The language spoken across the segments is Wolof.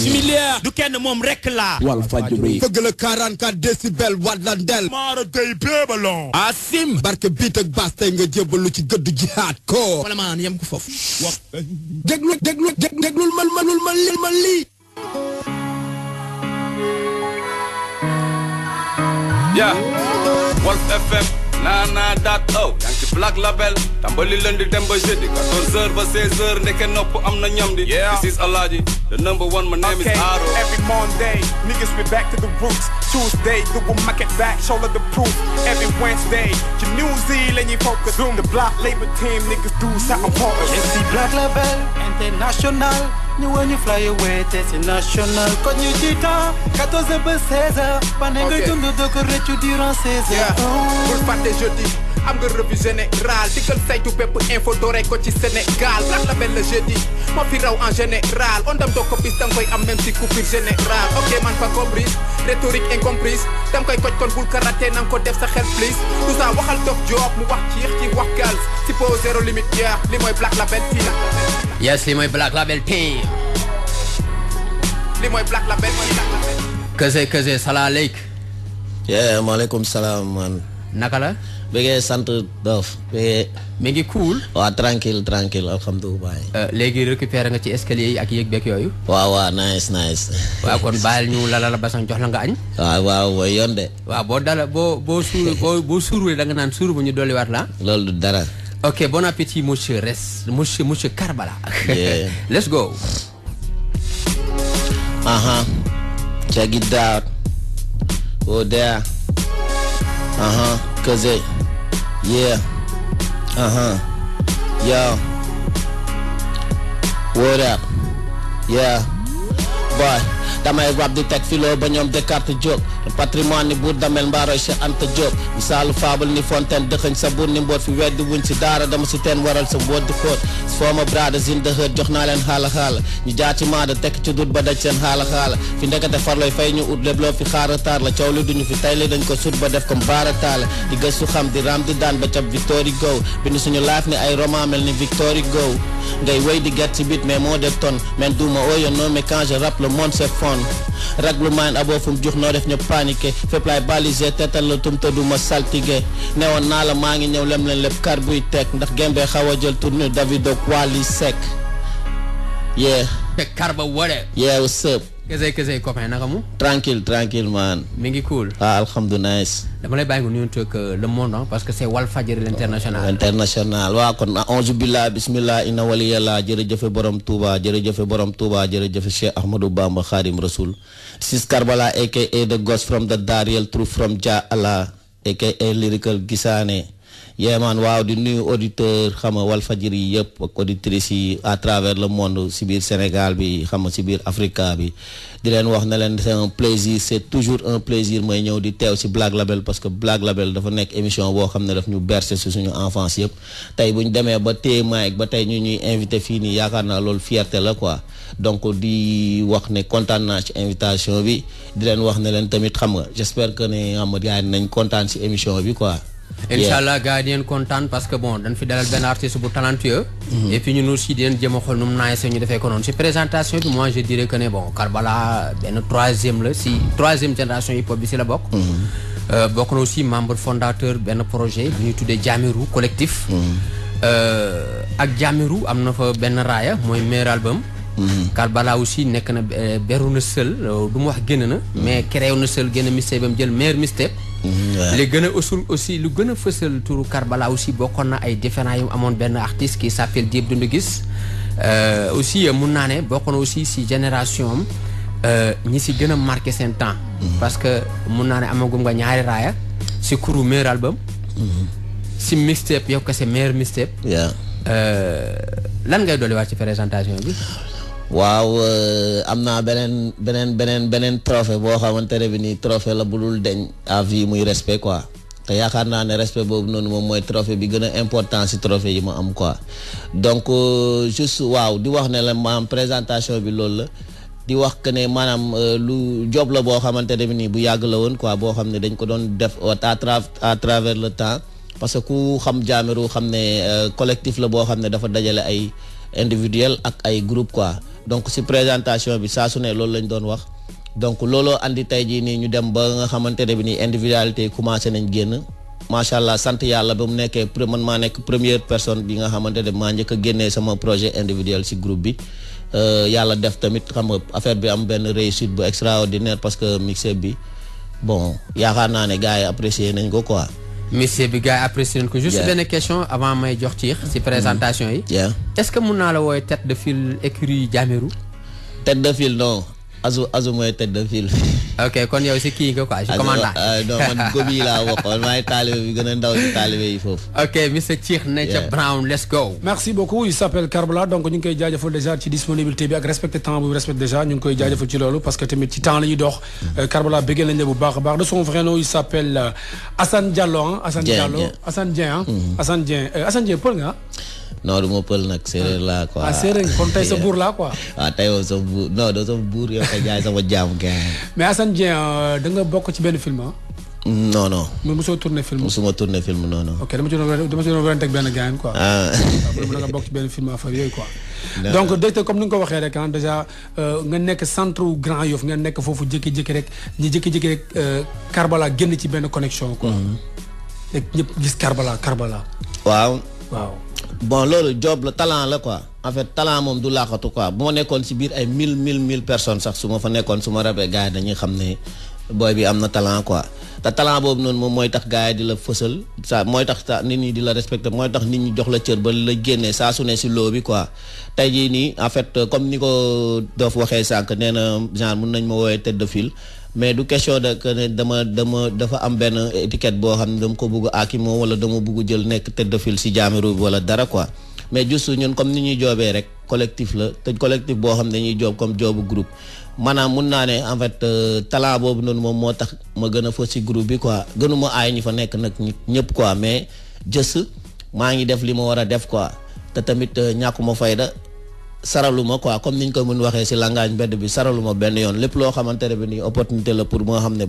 Bismillah du kenn moom rek la Walfadjri fëgg la 44 décibel Wadlandel Mara Gueye Bébalon Asim barke biit ak baas tey nga jébbalu ci gëdd jihaad ko wala maan yem ko foofu wax déglul man lii Yeah, Walf FM, nana.o yaa ngi ci Black Label tàmbali lundi dem ba jeudi 14h ba 16h ndeke nopp am na ñam di. This is Alaaji, the number one, my name is Aro. Every Monday, niggas we back to the roots. Tuesday, do a market back, show the proof. Every Wednesday, ci New Zealand ñuy focus. The Black Label team, niggas do something important. MC Black Label International ñu wëñu fly away te c'est national ko ñu ci temps 14 ba 16 ba ne nga dund do ko rëccu durant 16 heures. Bul fàtte jeudi am nga revue générale dikkal saytu bépp info doore ko ci Sénégal Black Label le jeudi moo fi raw en général on dam doo ko bis danga koy am même si coupure générale ok man pas comprise rhétorique incomprise dam koy koj kon bul karaté nang ko def sa xel please tout ça waxal dof job mu wax ci wax gal si po zéro limite li mooy Black Label team. Yes li mooy Black Label team li mooy Black Label Kese salaaleek yeah maaleykum salaam man naka la bëggee sant dof bëggee mi ngi cool waaw tranquille alhamdulilah léegi récupéré nga ci escalier yi ak yéeg beeg yooyu waaw nice waaw kon bàyyil ñu la basan jox la nga añ waaw yoon de waaw boo suurwee da nga naan suur bu ñu dolliwaat la loolu du dara ok bon appétit monsieur Karbala yeah. Let's go check it out oh there Kaze yeah yo what up yeah boy damay rap di teg filo ba ñoom Descartes jóg patrimoine ni buur damel mbaaroy Cheikh Anta Diop misaalu fable ni fontaine dëxëñ sa buur ni mboot fi weddi wuñ si daara dama si teen waral sa mboot di xóot former brothers in the hood jox naa leen xaala ñu jaar ci maada tekk ci dut ba daj seen xaala fi ndekete farloy fay ñu ut lépp loo fi xaara taar la coow li duñu fi tay li dañ ko sut ba def comme baara taale di gëstu xam di ram di daan ba cap Victory Go bind suñu life ni ay roman mel ni Victory Go ngay wéy di get ci bit mais moo def ton men duma ooyo non mais quand je rappe le monde c'est fun raglu maan aboo fu mu jux noo def ñëpp paniqué fépp laay balisé tetal la tum te duma saltige newoon naa la maa ngi ñëw lem leen lépp kar buy teg ndax gembee xaw a jël tourne Davido Wally Seck yeah teg kar ba ware yeah what's up kese copain naka mu tranquille man mi ngi cool alhamdulilah dama lay bàyyi nga nuyoon toog le monde parce que c'est Walfadjri international waaw kon onze billah bismillah inna waliyallah jërëjëfe borom Touba jërëjëfe Cheikh Ahmadou Bamba Khadim Rasoul this is Karbala aka the ghost from the Dariel truth from Jah Allah aka lyrical gisaane yeah man waaw di nuyu auditeur xam nga Walfadjri yëpp ak auditrices yi à travers le monde si biir Sénégal bi xam nga si biir Africa bi di leen wax ne leen c'est un plaisir c'est toujours un plaisir mooy ñëw di teew si Black Label parce que Black Label dafa nekk émission boo xam ne daf ñu bercé si suñu enfance yëpp tey bu ñu demee ba téye mic ba tey ñu ñuy invité fii nii yaakaar naa loolu fierté la quoi donc di wax ne kontaan naa ci invitation bi di leen wax ne leen tamit xam nga j'espère que ne xam nga gars yi nañ kontaan si émission bi quoi. Inch'Allah gars yi di leen kontaan parce que bon dañ fi dalal benn artiste bu talentueux et puis ñun aussi di leen jëm a xool nu mu naay ñu defee ko noonu si présentation bi moi je dirais que ne bon Karbala benn troisième génération hip hop bi si la bokk bokk na aussi membre fondateur benn projet bu ñuy tuddee Jamiru collectif ak Jamiru am na fa benn raaya mooy meilleur album Karbala aussi nekk na beru na seul du mu wax génn na mais créé na seul génn mixtape bam jël meilleur mixtape li gën a aussi lu gën a fësal turu Karbala aussi bokkoon na ay différents yu amoon benn artiste qui s'appelle Diep Doundou Guiss aussi mun naa ne bokkoon na aussi si génération am ñi si gën a marqué seen temps parce que mun naa ne amagum nga ñaari raaya si kuru meilleur album si mixtape yow kese meilleur mixtape lan ngay dolliwaat ci présentation bi waaw am naa beneen trophée boo xamante ne bi nii trophée la bu dul deñ à vie muy respect quoi te yaakaar naa ne respect boobu noonu moom mooy trophée bi gën a important si trophée yi ma am quoi donc juste waaw di wax ne la maanaam présentation bi loolu la di wax que ne maanaam lu job la boo xamante ne bi nii bu yàgg la woon quoi boo xam ne dañ ko doon def à travers le temps parce que ku xam Jamiru xam ne collectif la boo xam ne dafa dajale ay individuel ak ay groupe quoi donc si présentation bi saa su ne loolu lañ doon wax donc looloo andi tey jii nii ñu dem ba nga xamante ne bi nii individualité yi commencé nañ génn macha allah sant yàlla ba mu nekkee man maa nekk première personne bi nga xamante ne maa njëkk a génnee sama projet individuel si groupe bi yàlla def tamit xam nga affaire bi am benn réussite bu extraordinaire parce que mixé bi bon yaakaar naa ne gars yi apprécier nañ ko quoi. mixé bi gars yi apprécier nañ ko. juste benn question avant may jox ci si présentation yi. est-ce que mun naa la wooye tête de file écurie Jahmerue. tête de file non. Azu mooy tête de file. ok kon yow si kii nga quoi si commandant. non man gobi laa waxoon maay taalibe bi gën a ndaw si taalibe yi foofu. ok monsieur Cheikh Nature Brown let's go. merci beaucoup il s'appelle Karbala donc ñu ngi koy jaajëfal déjà ci disponibilité bi ak respecté temps bu respecté déjà ñu ngi koy jaajëfal ci loolu parce que tamit ci temps la ñuy dox. Karbala bëggee nañ la bu baax a baax de son vrai nom il s'appelle Assane Diallo Assane Diallo Assane Dieng Assane Dieng Assane Dieng pël nga. non du ma pël nag séeréer laa quoi. séeréer kon tey sa buur laa quoi. tey woon sa buur non doo sa buur yow kay jaay sama jaam gars. mais Assane Dieng da nga bokk ci benn film non non. mais mosoo tourné film. mosuma tourné film non non. ok dama ci doon wérante ak benn gars quoi. waaw da nga bokk ci benn film affaire yooyu quoi. donc directeur comme ni nga ko waxee rek déjà nga nekk centre Grand Yoff nga nekk foofu jékki-jékki rek ñu jékki-jékki rek Karbala génn ci benn connexion quoi. rek ñëpp gis Karbala. waaw. bon loolu job la talent la quoi en fait talent moom du laaxatu quoi bu ma nekkoon si biir ay mille personnes sax su ma fa nekkoon su ma rabee gars yi dañuy xam ne booy bi am na talent quoi te talent boobu noonu moom mooy tax gars yi di la fësal ça mooy tax nit ñi di la respecter mooy tax nit ñi jox la cër ba la génnee saa su ne si loo bi quoi tey jii nii en fait comme ni ko Dof waxee sànq nee na genre mun nañ ma woowee tête de file mais du question de que ne dafa am benn étiquette boo xam ne dama ko bugg aki moom wala dama bugg jël nekk tête de file si Jahmerue bi wala dara quoi mais juste ñun comme ni ñuy joobee rek collectif la te collectif boo xam ne dañuy joob comme joobu groupe maanaam mun naa ne en fait talent boobu noonu moom moo tax ma gën a fës si groupe bi quoi gënuma aay ñi fa nekk nag ñëpp quoi mais just maa ngi def li ma war a def quoi te tamit ñàkkuma fayda saraluma quoi comme niñ ko mën waxee si langage mbedd bi saraluma benn yoon lépp loo xamante ne bi nii opportunité la pour moo xam ne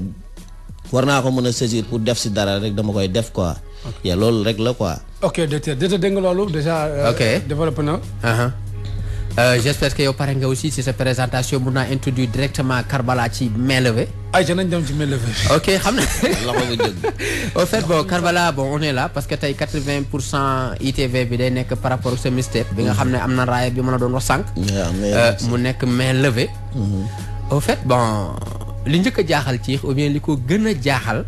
war naa ko mën a saisir pour def si dara rek dama koy def quoi. ya loolu rek la quoi. ok docteur dégg nga loolu déjà. ok développé na. j'espère que yow pare nga aussi si sa présentation mun naa introduire directement Karbala ci main levée. ayca nañ dem ci main levée. ok xam na. loxo bu jëg. au fait bon Karbala bon on est là parce que tey 80% ITV bi day nekk par rapport ak sa mixtape bi nga xam ne am na raaya bi mën a doon wax sànq. mu nekk main levée. au fait bon li njëkk a jaaxal ci ou bien li ko gën a jaaxal.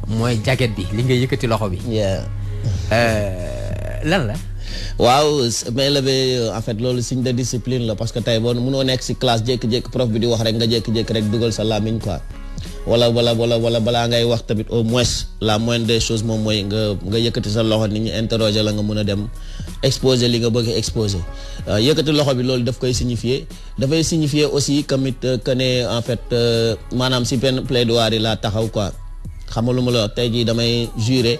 mooy jaget bi li nga yëkkati loxo bi. lan la. waaw main levée en fait loolu signe de discipline la parce que tey boo mënoo nekk si classe jékki-jékki prof bi di wax rek nga jékki-jékki rek dugal sa làmmiñ quoi wala balaa ngay wax tamit au moins la moindre des choses moom mooy nga yëkkati sa loxo nit ñi interroger la nga mën a dem exposer li nga bëgg exposer yëkkati loxo bi loolu daf koy signifier dafay signifier aussi tamit que ne en fait maanaam si benn plaidoirie laa taxaw quoi xam nga lu ma la wax tey jii damay jurer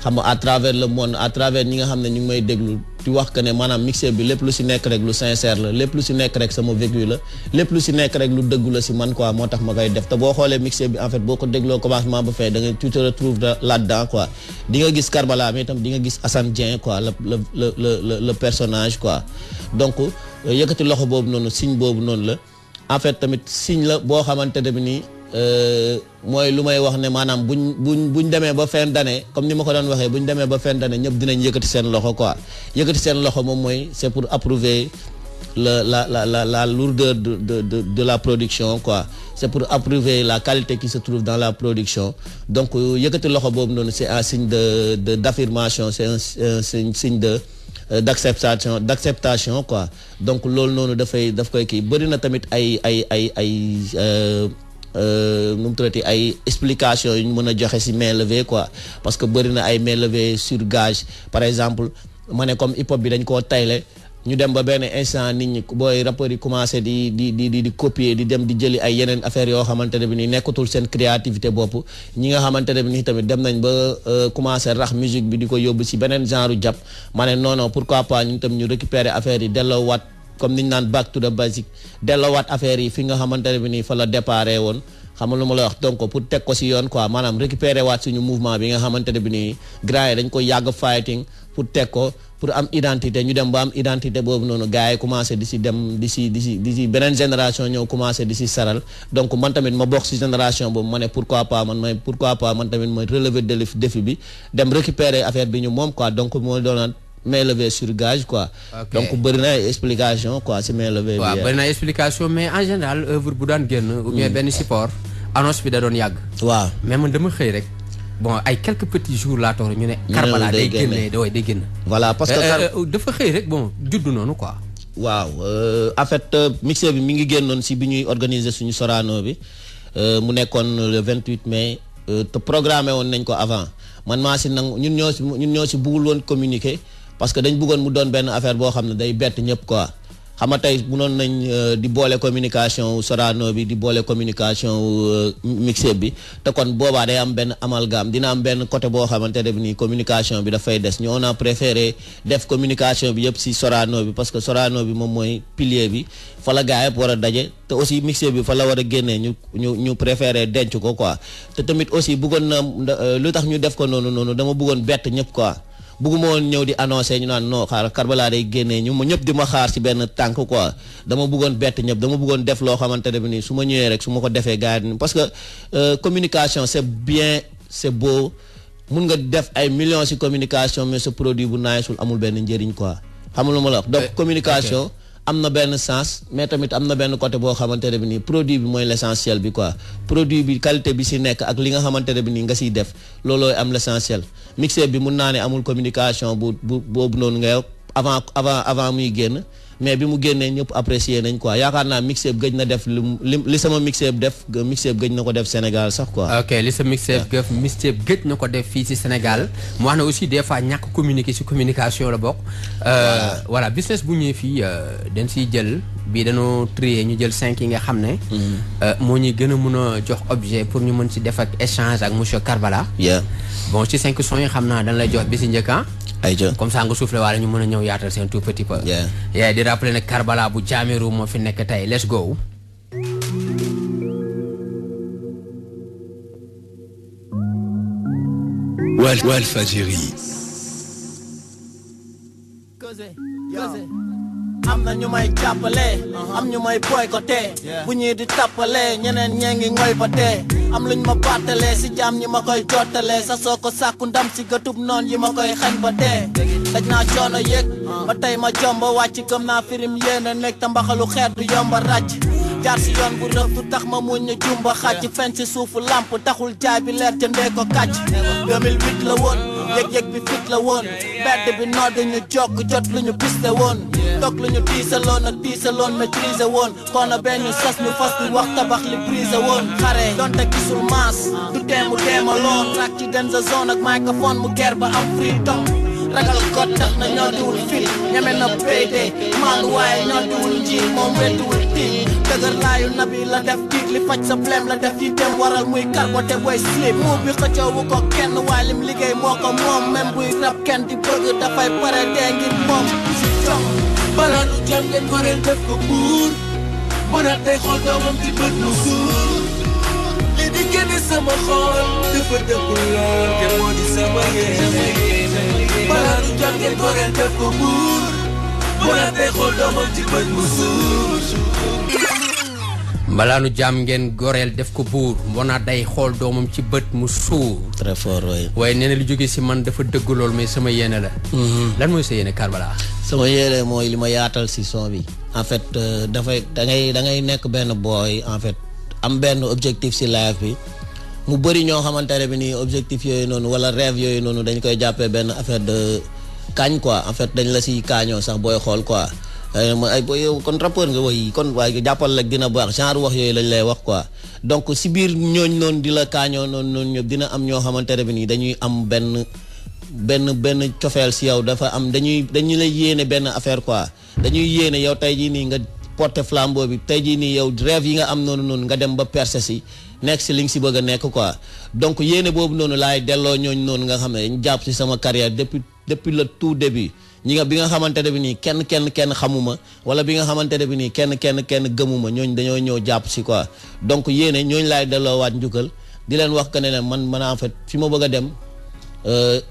xam nga à travers le monde à travers ñi nga xam ne ñu ngi may déglu di wax que ne maanaam mixé bi lépp lu si nekk rek lu sincère la lépp lu si nekk rek sama vécu la lépp lu si nekk rek lu dëggu la si man quoi moo tax ma koy def te boo xoolee mixé bi en fait boo ko dégloo commencement ba fay da nga tu te retrouves là-dedans quoi di nga gis Karbala mais itam di nga gis Assane Dieng quoi le personnage quoi donc yëkkati loxo boobu noonu signe boobu noonu la en fait tamit signe la boo xamante ne bi nii mooy lu may wax ne maanaam buñ demee ba fin d'année comme ni ma ko doon waxee buñ demee ba fin d'année ñëpp dinañ yëkkati seen loxo quoi yëkkati seen loxo moom mooy c'est pour approuver la lourdeur de la production quoi c'est pour approuver la qualité qui se trouve dans la production donc yëkkati loxo boobu noonu c'est un signe d'affirmation c'est un signe d'acceptation quoi donc loolu noonu daf koy kii bëri na tamit ay nu mu tuddati ay explication yu ñu mën a joxe ci main levée quoi parce que bëri na ay main levée sur gage par exemple ma ne comme hip hop bi dañ koo tayle ñu dem ba benn instant nit ñi booy rappeurs yi commencé di copier di dem di jëli ay yeneen affaires yoo xamante ne bi ni nekkatul seen créativité bopp ñi nga xamante ne bi ni tamit dem nañ ba commencé rax musique bi di ko yóbbu ci beneen genre jàpp ma ne non pourquoi pas ñu tam ñu récupérer affaires yi delloowaat comme niñ naan back to the basic delloowaat affaire yi fi nga xamante ne bi nii fa la déparé woon xam nga lu ma la wax donc pour teg ko si yoon quoi maanaam récupérer waat suñu mouvement bi nga xamante ne bi nii grand yi dañ ko yàgg fighting pour teg ko pour am identité ñu dem ba am identité boobu noonu gars yi commencé di si dem di si beneen génération ñëw commencé di si saral donc man tamit ma bokk si génération boobu ma ne pourquoi pas man tamit ma relever défi bi dem récupérer affaire bi ñu moom quoi donc moo doonaat main levée sur gage quoi. Okay. Donc bëri na explication quoi si main levée bi. waaw bëri na explication mais en général œuvre bu daan génn. ou bien benn support annonce bi da doon yàgg. waaw mais man dama xëy rek. bon ay quelques petits jours laa toog ñu ne. Karbala day génn. voilà parce que dafa xëy rek bon juddu noonu quoi. waaw en fait mixeur bi mi ngi génnoon si bi ñuy organiser suñu Sorano bi mu nekkoon le 28 mai te programmé woon nañ ko avant man maa si nangu ñun ñoo si bëggul woon communiquer parce que dañ bëggoon mu doon benn affaire boo xam ne day bett ñëpp quoi. xam nga tey mënoon nañ di boole communication Sorano bi di boole communication mixé bi te kon boobaa day am benn amalgame dina am benn côté boo xamante ne bi nii communication bi dafay des ñu on a préféré def communication bi yëpp si Sorano bi parce que Sorano bi moom mooy pilier bi fa la gaa yëpp war a daje te aussi mixé bi fa la war a génnee ñu préféré denc ko quoi te tamit aussi bëggoon na lu tax ñu def ko noonu dama bëggoon bett ñëpp quoi. bëgguma woon ñëw di annoncé ñu naan non xaaral Karbala day génnee ñu ma ñëpp di ma xaar ci benn tànk quoi dama bëggoon bett ñëpp dama bëggoon def loo xamante ne bi nii su ma ñëwee rek su ma ko defee gars yi parce que communication c'est bien c'est beau mun nga def ay millions ci communication mais ce produit bu naayisul amul benn njëriñ quoi xam nga lu ma la wax donc communication am na benn sens mais tamit am na benn côté boo xamante ne bi nii produit bi mooy l'essentiel bi quoi produit bi qualité bi ci nekk ak li nga xamante ne bi nii nga ciy def loolooy am l'essentiel mixé bi mun naa ne amul communication boobu noonu ngay avant muy génn mais bi mu génnee ñëpp apprécier nañ quoi yaakaar naa mixé gëj na def li sama mixé def mixé gëj na ko def Sénégal sax quoi. ok li sa mixé gëj na ko def fii ci Sénégal mu wax na aussi des fois ñàkk communiquer ci communication la bokk. voilà business bu ñëwee fii dañ ciy jël bii dañoo trier ñu jël 5 yi nga xam ne. moo ñuy gën a mën a jox objet pour ñu mën ci def ak échange ak monsieur Karbala. bon ci 5 sons yi xam naa dañ lay jox bi ci njëkk comme ça nga soufflé wala ñu mën a ñëw yaatal seen tout petit peu. di rappeler ne Karbala bu Jahmerue moo fi nekk tey let's go. Walfadjri. am na ñu may jàppale am ñu may boycotté bu ñuy di tappale ñeneen ñee ngi ngoy ba tee am luñ ma bàttalee si jaam ñi ma koy jottalee sa soo ko sàkku ndam si gëtub noon yi ma koy xañ ba dee daj naa coono yëg ba tey ma jomba wàcc gëm naa firim yéena nekk te mbaxalu xeet du yomba ràcc jaar si yoon bu rëf du tax ma muñ ñu jumba xàcc fen si suufu lamp taxul jaay bi leer jëndee ko kàcc 2008 la woon yëg-yëg bi fit la woon bedd bi nodd ñu jokk jot lu ñu piste woon toog lu ñu tiisaloon ak tiisaloon maîtriser woon koona benn ñu sas ñu fas di wax tabax li brisé woon xare donte gisul maas du teemu teemaloon rak ci den sa zone ak microphone mu ger ba am freedom ragal got tax na ñoo diwul fit ñeme na péydee maandu waaye ñoo diwul njiit moom weddiwul tiit dëgër laayu nabi la def tiit li faj sa blème la def yi dem waral muy karboté boy slip mu bi xëccoowu ko kenn waaye lim liggéey moo ko moom même buy rap kenn di bëgg dafay pare dee ngir moom si jom balaa nu jëm ngeen wareel def ko buur mën a tey xool doomam ci bët mu suur li di génne sama xol dafa dëggul lool te moo di sama yéene balaa nu jëm ngeen wareel def ko buur mën a tey xool doomam ci bët mu suur mbalaanu jàmm ngeen goreel def ko buur mbona day xool doomam ci bët mu suur. très fort waaye nee na lu jóge si man dafa dëgg lool mais sama yéene la. lan mooy sa yéene Karbala. sama yéene mooy li ma yaatal si son bi en fait dafay da ngay nekk benn boy en fait am benn objectif si life bi mu bëri ñoo xamante ne bi nii objectif yooyu noonu wala rêve yooyu noonu dañ koy jàppee benn affaire de kañ quoi en fait dañ la si kaañoo sax booy xool quoi. ay booy yow kon rappeur nga woy kon waaye jàppal rek dina baax genre wax yooyu lañ lay wax quoi donc si biir ñooñ noonu di la kaañoo noonu ñëpp dina am ñoo xamante ne bi nii dañuy am benn cofeel si yow dafa am dañuy lay yéene benn affaire quoi dañuy yéene yow tey jii nii nga porter flambeau bi tey jii nii yow rêve yi nga am noonu nga dem ba percer si nekk si li nga si bëgg a nekk quoi donc yéene boobu noonu laay delloo ñooñ noonu nga xam ne dañ jàpp si sama carrière depuis le tout début bi nga xamante ne bi nii kenn xamuma wala bi nga xamante ne bi nii kenn gëmuma ñooñ dañoo ñëw jàpp si quoi donc yéene ñooñ laay delloowaat njukkal di leen wax que ne leen man en fait fi ma bëgg a dem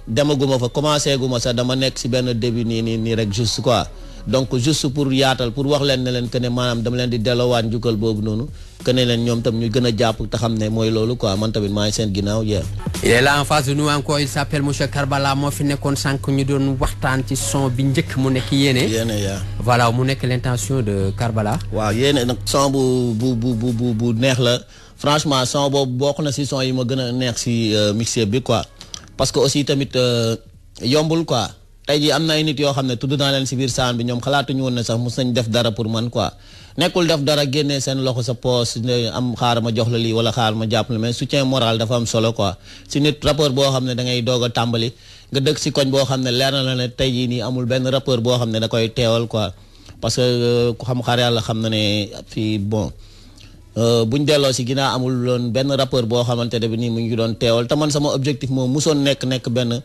demaguma fa commencé guma sax dama nekk si benn début nii rek juste quoi donc juste pour yaatal pour wax leen ne leen que ne maanaam dama leen di delloowaat njukkal boobu noonu que ne leen ñoom tam ñu gën a jàpp te xam ne mooy loolu quoi man tamit maa ngi seen ginnaaw il est là en face de nous encore il s'appelle monsieur Karbala moo fi nekkoon sànq ñu doon waxtaan ci son bi njëkk mu nekk yéene yaa voilà mu nekk l'intention de Karbala. waaw yéene nag son bu neex la franchement son boobu bokk na si son yi ma gën a neex si mixé bi quoi parce que aussi tamit yombul quoi tey jii am na ay nit yoo xam ne tudd naa leen si biir saan bi ñoom xalaatuñu woon ne sax mos nañ def dara pour man quoi nekkul def dara génnee seen loxo sa poos am xaar ma jox la lii wala xaar ma jàpp la mais soutien moral dafa am solo quoi si nit rappeur boo xam ne da ngay doog a tàmbali nga dëkk si koñ boo xam ne leer na la ne tey jii nii amul benn rappeur boo xam ne da koy teewal quoi parce que ku xam xaar yàlla xam na ne fii bon buñ delloo si ginnaaw amul loon benn rappeur boo xamante ne bi nii mu ngi doon teewal te man sama objectif moom musoon nekk benn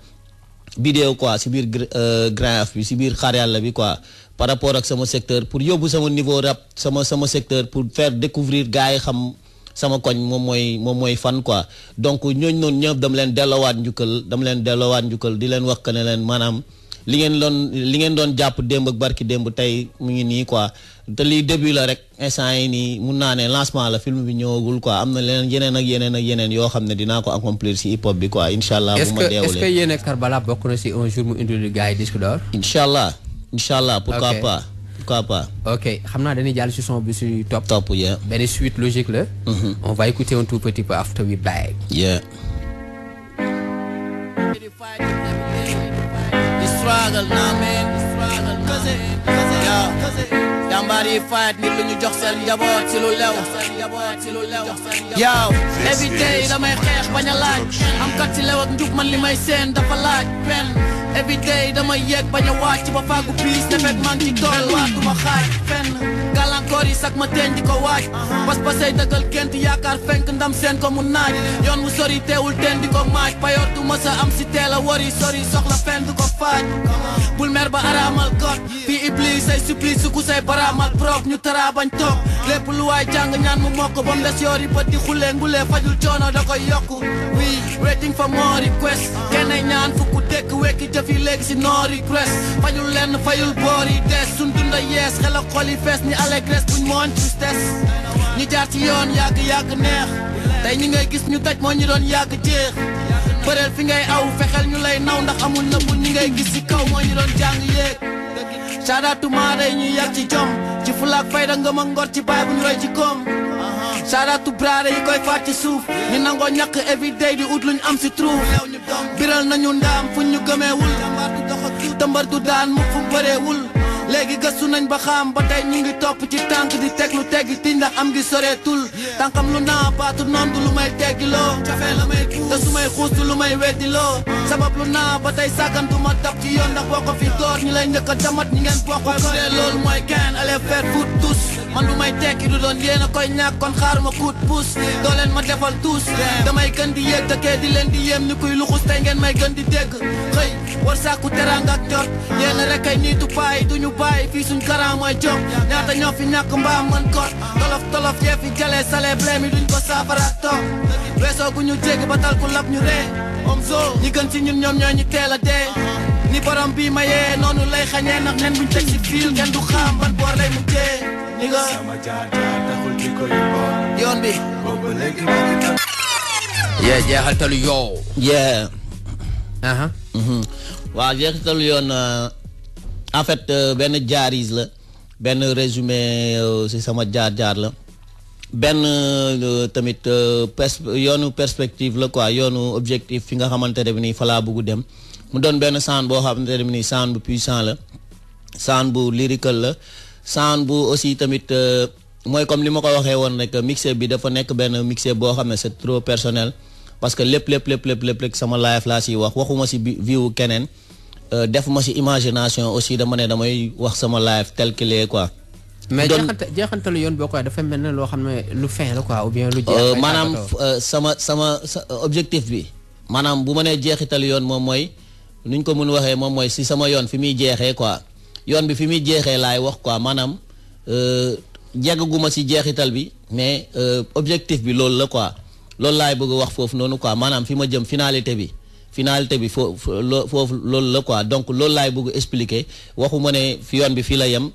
vidéo quoi si biir Grand F bi si biir xaar yàlla bi quoi par rapport ak sama secteur pour yóbbu sama niveau rap sama secteur pour faire découvrir gars yi xam sama koñ moom mooy fan quoi donc ñooñu noonu ñëpp dama leen delloowaat njukkal di leen wax que ne leen maanaam li ngeen doon jàpp démb ak barki démb tey mu ngi nii quoi te lii début la rek instant yi nii mun naa ne lancement la film bi ñëwagul quoi am na leneen yeneen ak yeneen yoo xam ne dinaa ko accomplir si hip hop bi quoi incha allah. bu ma deewulee est-ce que yéen Karbala bokk na si un jour mu indil gars yi disque d'or. incha allah pourquoi pas. ok xam naa dañuy jàll si son bi si top yeah. benn suite logique la. on va écouter un tout petit peu after we back. yeah. struggle now man cause it jàmbaar yi fight ngir lu ñu jox seen njaboot ci lu lew yow every day damay xeex bañ a laaj am kat ci lew ak njub man li may seen dafa laaj pen every day damay yegg bañ a wàcc ba fàggu piis te fekk man ci tool waatuma xaaj fenn gàllankoor yi sax ma teen di ko waaj pas-pasay dëggal gént yaakaar fenk ndam seen ko mu naaj yoon mu sori teewul teen di ko maaj payoor du ma sa am si teel a wari sori soxla fenn du ko faaj bul mer ba araamal got fii iblis say supplice suku say baraamal prof ñu tara bañ toog lépp lu waay jàng ñaan mu mokk ba mu des yoori bët di xulee ngulee fajul coono da koy yokku we waiting for more request kenn ñaan fukku dëkk wekki jëf yi léegi si no request fajul lenn fayul boor yi des sun dunda yees xel ak xol yi fees ni allégresse buñ mooñ tristesse ñi jaar ci yoon yàgg neex tey ñi ngay gis ñu daj moo ñu doon yàgg jeex bëreel fi ngay aw fexeel ñu lay naw ndax amul na bu ñi ngay gis ci kaw moo ñu doon jàng yéeg saadaatu maada yi ñuy yar ci jom ci fulaak fayda ngëm ak ngor ci baay bu ñu roy ci koom saadaatu braade yi koy faat ci suuf ñu nangoo ñàkk everyday di ut luñ am si trou biral nañu ndaam fuñ ñu gëmeewul tëmbar du daan mu fu bëreewul léegi gëstu nañ ba xam ba tey ñu ngi topp ci tànk di teg lu teggi ti ndax am ngi soreetul tànkam lu naa baatu noon du lu may teggiloo cafee la may te su may xuus du lu may weddiloo sabab lu naa ba tey sàggan du ma dab ci yoon ndax boo ko fi door ñi lay njëkk a damat ñi ngeen bokk ko dee loolu mooy kenn allez faire foot tous man du may tekki du doon yéen a koy ñàkk kon xaaruma kuut puus doo leen ma defal tous damay gën di yéeg dëkkee di leen di yéem ni kuy luxus tey ngeen may gën di dégg xëy war sàkku teranga ak jot yéen rek ay niitu paay duñu bàyyi fii suñ garant mooy jóg ñaata ñoo fi ñàkk mbaam mën kot tolof yee fi jale sale blé mi duñ ko saafara toog weesoo gu ñu jéggi ba tal ku lab ñu ree omzo ñi gën ci ñun ñoom ñoo ñu teel a dee ni borom bii mayee noonu lay xañee ndax nen buñ teg si fiil kenn du xam ban boor lay mujjee ni nga yoon bi yee jeexaltalu yow yeah waaw jeexaltalu yoon en fait benn jaaris la benn résumé ci sama jaar la benn tamit yoonu perspective la quoi yoonu objectif fi nga xamante ne bi nii fa laa bëgg dem mu doon benn sound boo xamante ne bi nii sound bu puissant la sound bu lyrical la sound bu aussi tamit mooy comme li ma ko waxee woon rek mixé bi dafa nekk benn mixé boo xam ne c'est trop personnel parce que lépp sama life laa siy waxuma si view keneen def ma si imagination aussi dama ne damay wax sama life tel qu'il est quoi. mais jeexantalu yoon boo koy dafa mel ne loo xam ne lu fin la quoi ou bien lu jeex maanaam sama objectif bi maanaam bu ma nee jeexitalu yoon moom mooy nuñ ko mun waxee moom mooy si sama yoon fi muy jeexee quoi yoon bi fi muy jeexee laay wax quoi maanaam jeggaguma si jeexital bi mais objectif bi loolu la quoi loolu laay bëgg a wax foofu noonu quoi maanaam fi ma jëm finalité bi foofu loolu la quoi donc loolu laay bëgg expliquer waxuma ne fi yoon bi fii la yem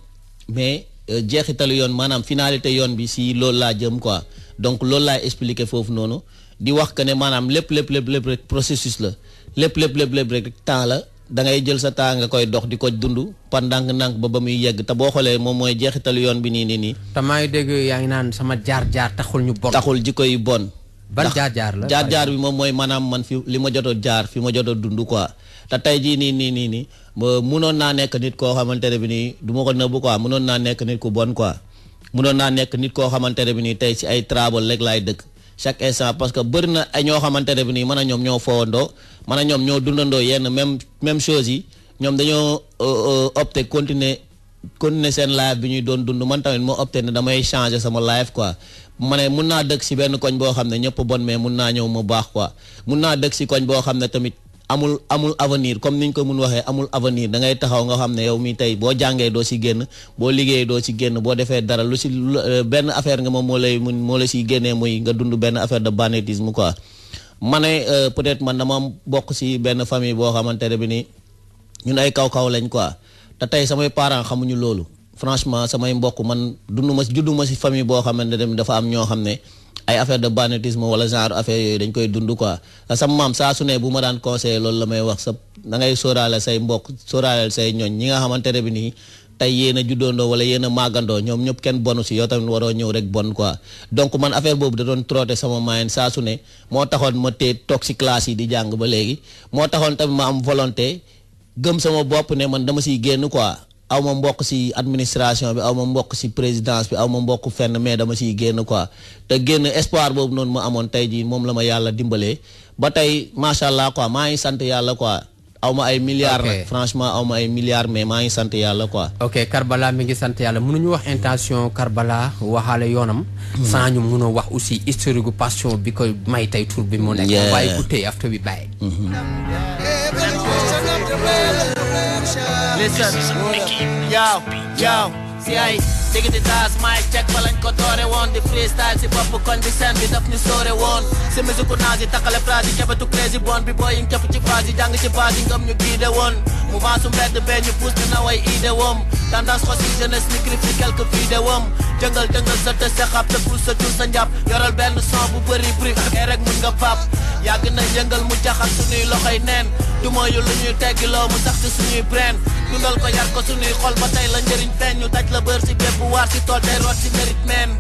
mais jeexitalu yoon maanaam finalité yoon bi si loolu laa jëm quoi donc loolu laay expliquer foofu noonu di wax que ne maanaam lépp rek processus la lépp rek temps la da ngay jël sa temps nga koy dox di ko dund par ndànk-ndànk ba muy yegg te boo xoolee moom mooy jeexitalu yoon bi nii. te maa ngi dégg yaa ngi naan sama jaar-jaar taxul ñu bon. taxul jikko yi bon. ban jaar-jaar la jaar-jaar bi moom mooy maanaam man fi li ma jotoo jaar fi ma jotoo dund quoi te tey jii nii munoon naa nekk nit koo xamante ne bi nii du ma ko nëbbu quoi munoon naa nekk nit ku bon quoi munoon naa nekk nit koo xamante ne bi nii tey si ay trouble rek laay dëkk chaque instant parce que bëri na ay ñoo xamante ne bi nii man a ñoom ñoo fowandoo man a ñoom ñoo dundandoo yenn même chose yi ñoom dañoo opté continuer seen life bi ñuy doon dund man tamit moo opté ne damay changer sama life quoi ma ne mun naa dëkk si benn koñ boo xam ne ñëpp bon mais mun naa ñëw mu baax quoi mun naa dëkk si koñ boo xam ne tamit amul avenir comme niñ ko mun waxee amul avenir da ngay taxaw nga xam ne yow mi tey boo jàngee doo si génn boo liggéeyee doo si génn boo defee dara lu si benn affaire nga moom moo la siy génnee muy nga dund benn affaire de banditisme quoi ma ne peut-être man dama bokk si benn famille boo xamante ne bi ni ñun ay kaw-kaw lañ quoi te tey samay parents xamuñu loolu franchement samay mbokk man judduma si famille boo xamante ne dafa am ñoo xam ne ay affaire de banditisme wala genre affaire yooyu dañ koy dund quoi sama maam saa su ne bu ma daan conseillé loolu la may wax sa da ngay sóoraale say mbokk sóoraale say ñooñ ñi nga xamante ne bi nii tey yéen a juddoondoo wala yéen a màggandoo ñoom ñëpp kenn bonu si yow tamit waroo ñëw rek bon quoi donc man affaire boobu da doon trotter sama moyen saa su ne moo taxoon ma toog si classe yi di jàng ba léegi moo taxoon tamit ma am volonté gëm sama bopp ne man dama siy génn quoi aw ma mbokk si administration bi aw ma mbokk si présidence bi aw ma mbokk fenn mais dama siy génn quoi te génn espoir boobu noonu ma amoon tey jii moom la ma yàlla dimbalee ba tey macha allah quoi maa ngi sant yàlla quoi aw ma ay milliards nag franchement aw ma ay milliards mais maa ngi sant yàlla quoi. ok Karbala mi ngi sant yàlla mënuñu wax intention Karbala waxaale yoonam. sans ñu mun a wax aussi historique gu passion bi ko may tey tur bi mu nekk. waaye écoutez after we back. Listen, yo, see I diggity das mic check balañ ko doore woon di freestyle si bopp koñ bi seen bi daf ñu soore woon si musique nazi takkale phrase yi kebetu crazy bon bi boy yi ñu ci phase yi jàng ci base yi ngëm ñu giide woon mouvement su mbedd bee ñu pousse ñu naway idée woom tendance xosi jeunesse ni griffi quelques vidéo woom jëngal sa te sa xab te pour sa jur sa njàpp yoral benn son bu bëri bruit kay rek mun nga pap yàgg na yëngal mu jaxal suñuy loxoy neen du mooyu lu ñuy teggiloo mu sax ci suñuy brain dundal ko yar ko suñuy xol ba tey la njëriñ feeñ ñu daj la bër si bépp waar si tool day root si mérite meen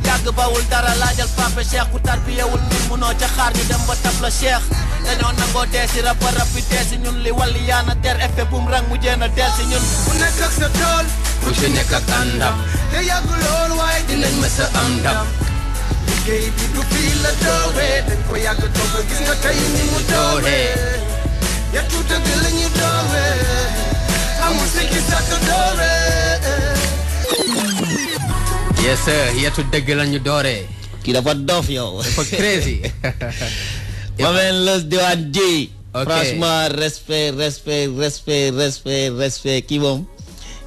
yàgg bawul dara laajal pape cheikh ku tarbiyewul nit munoo ca xaar ñu dem ba tab la cheikh dañoo nangoo dee si rap bi dee si ñun li walli yaana ter effet bu mu rang mu jéem a del si ñun ku nekk ak sa tool ku ci nekk ak àndam te yàgg lool waaye dinañ mës a am ndam liggéey bi du fii la dooree dañ ko yàgg toog gis nga tey ni mu dooree yettu dëgg la ñu dooree amul sikki sàkk dooree yes sir yettu dëgg la ñu dooree kii dafa dof yow dafa crazy ma meen Leuz Diwane ji franchement respect kii moom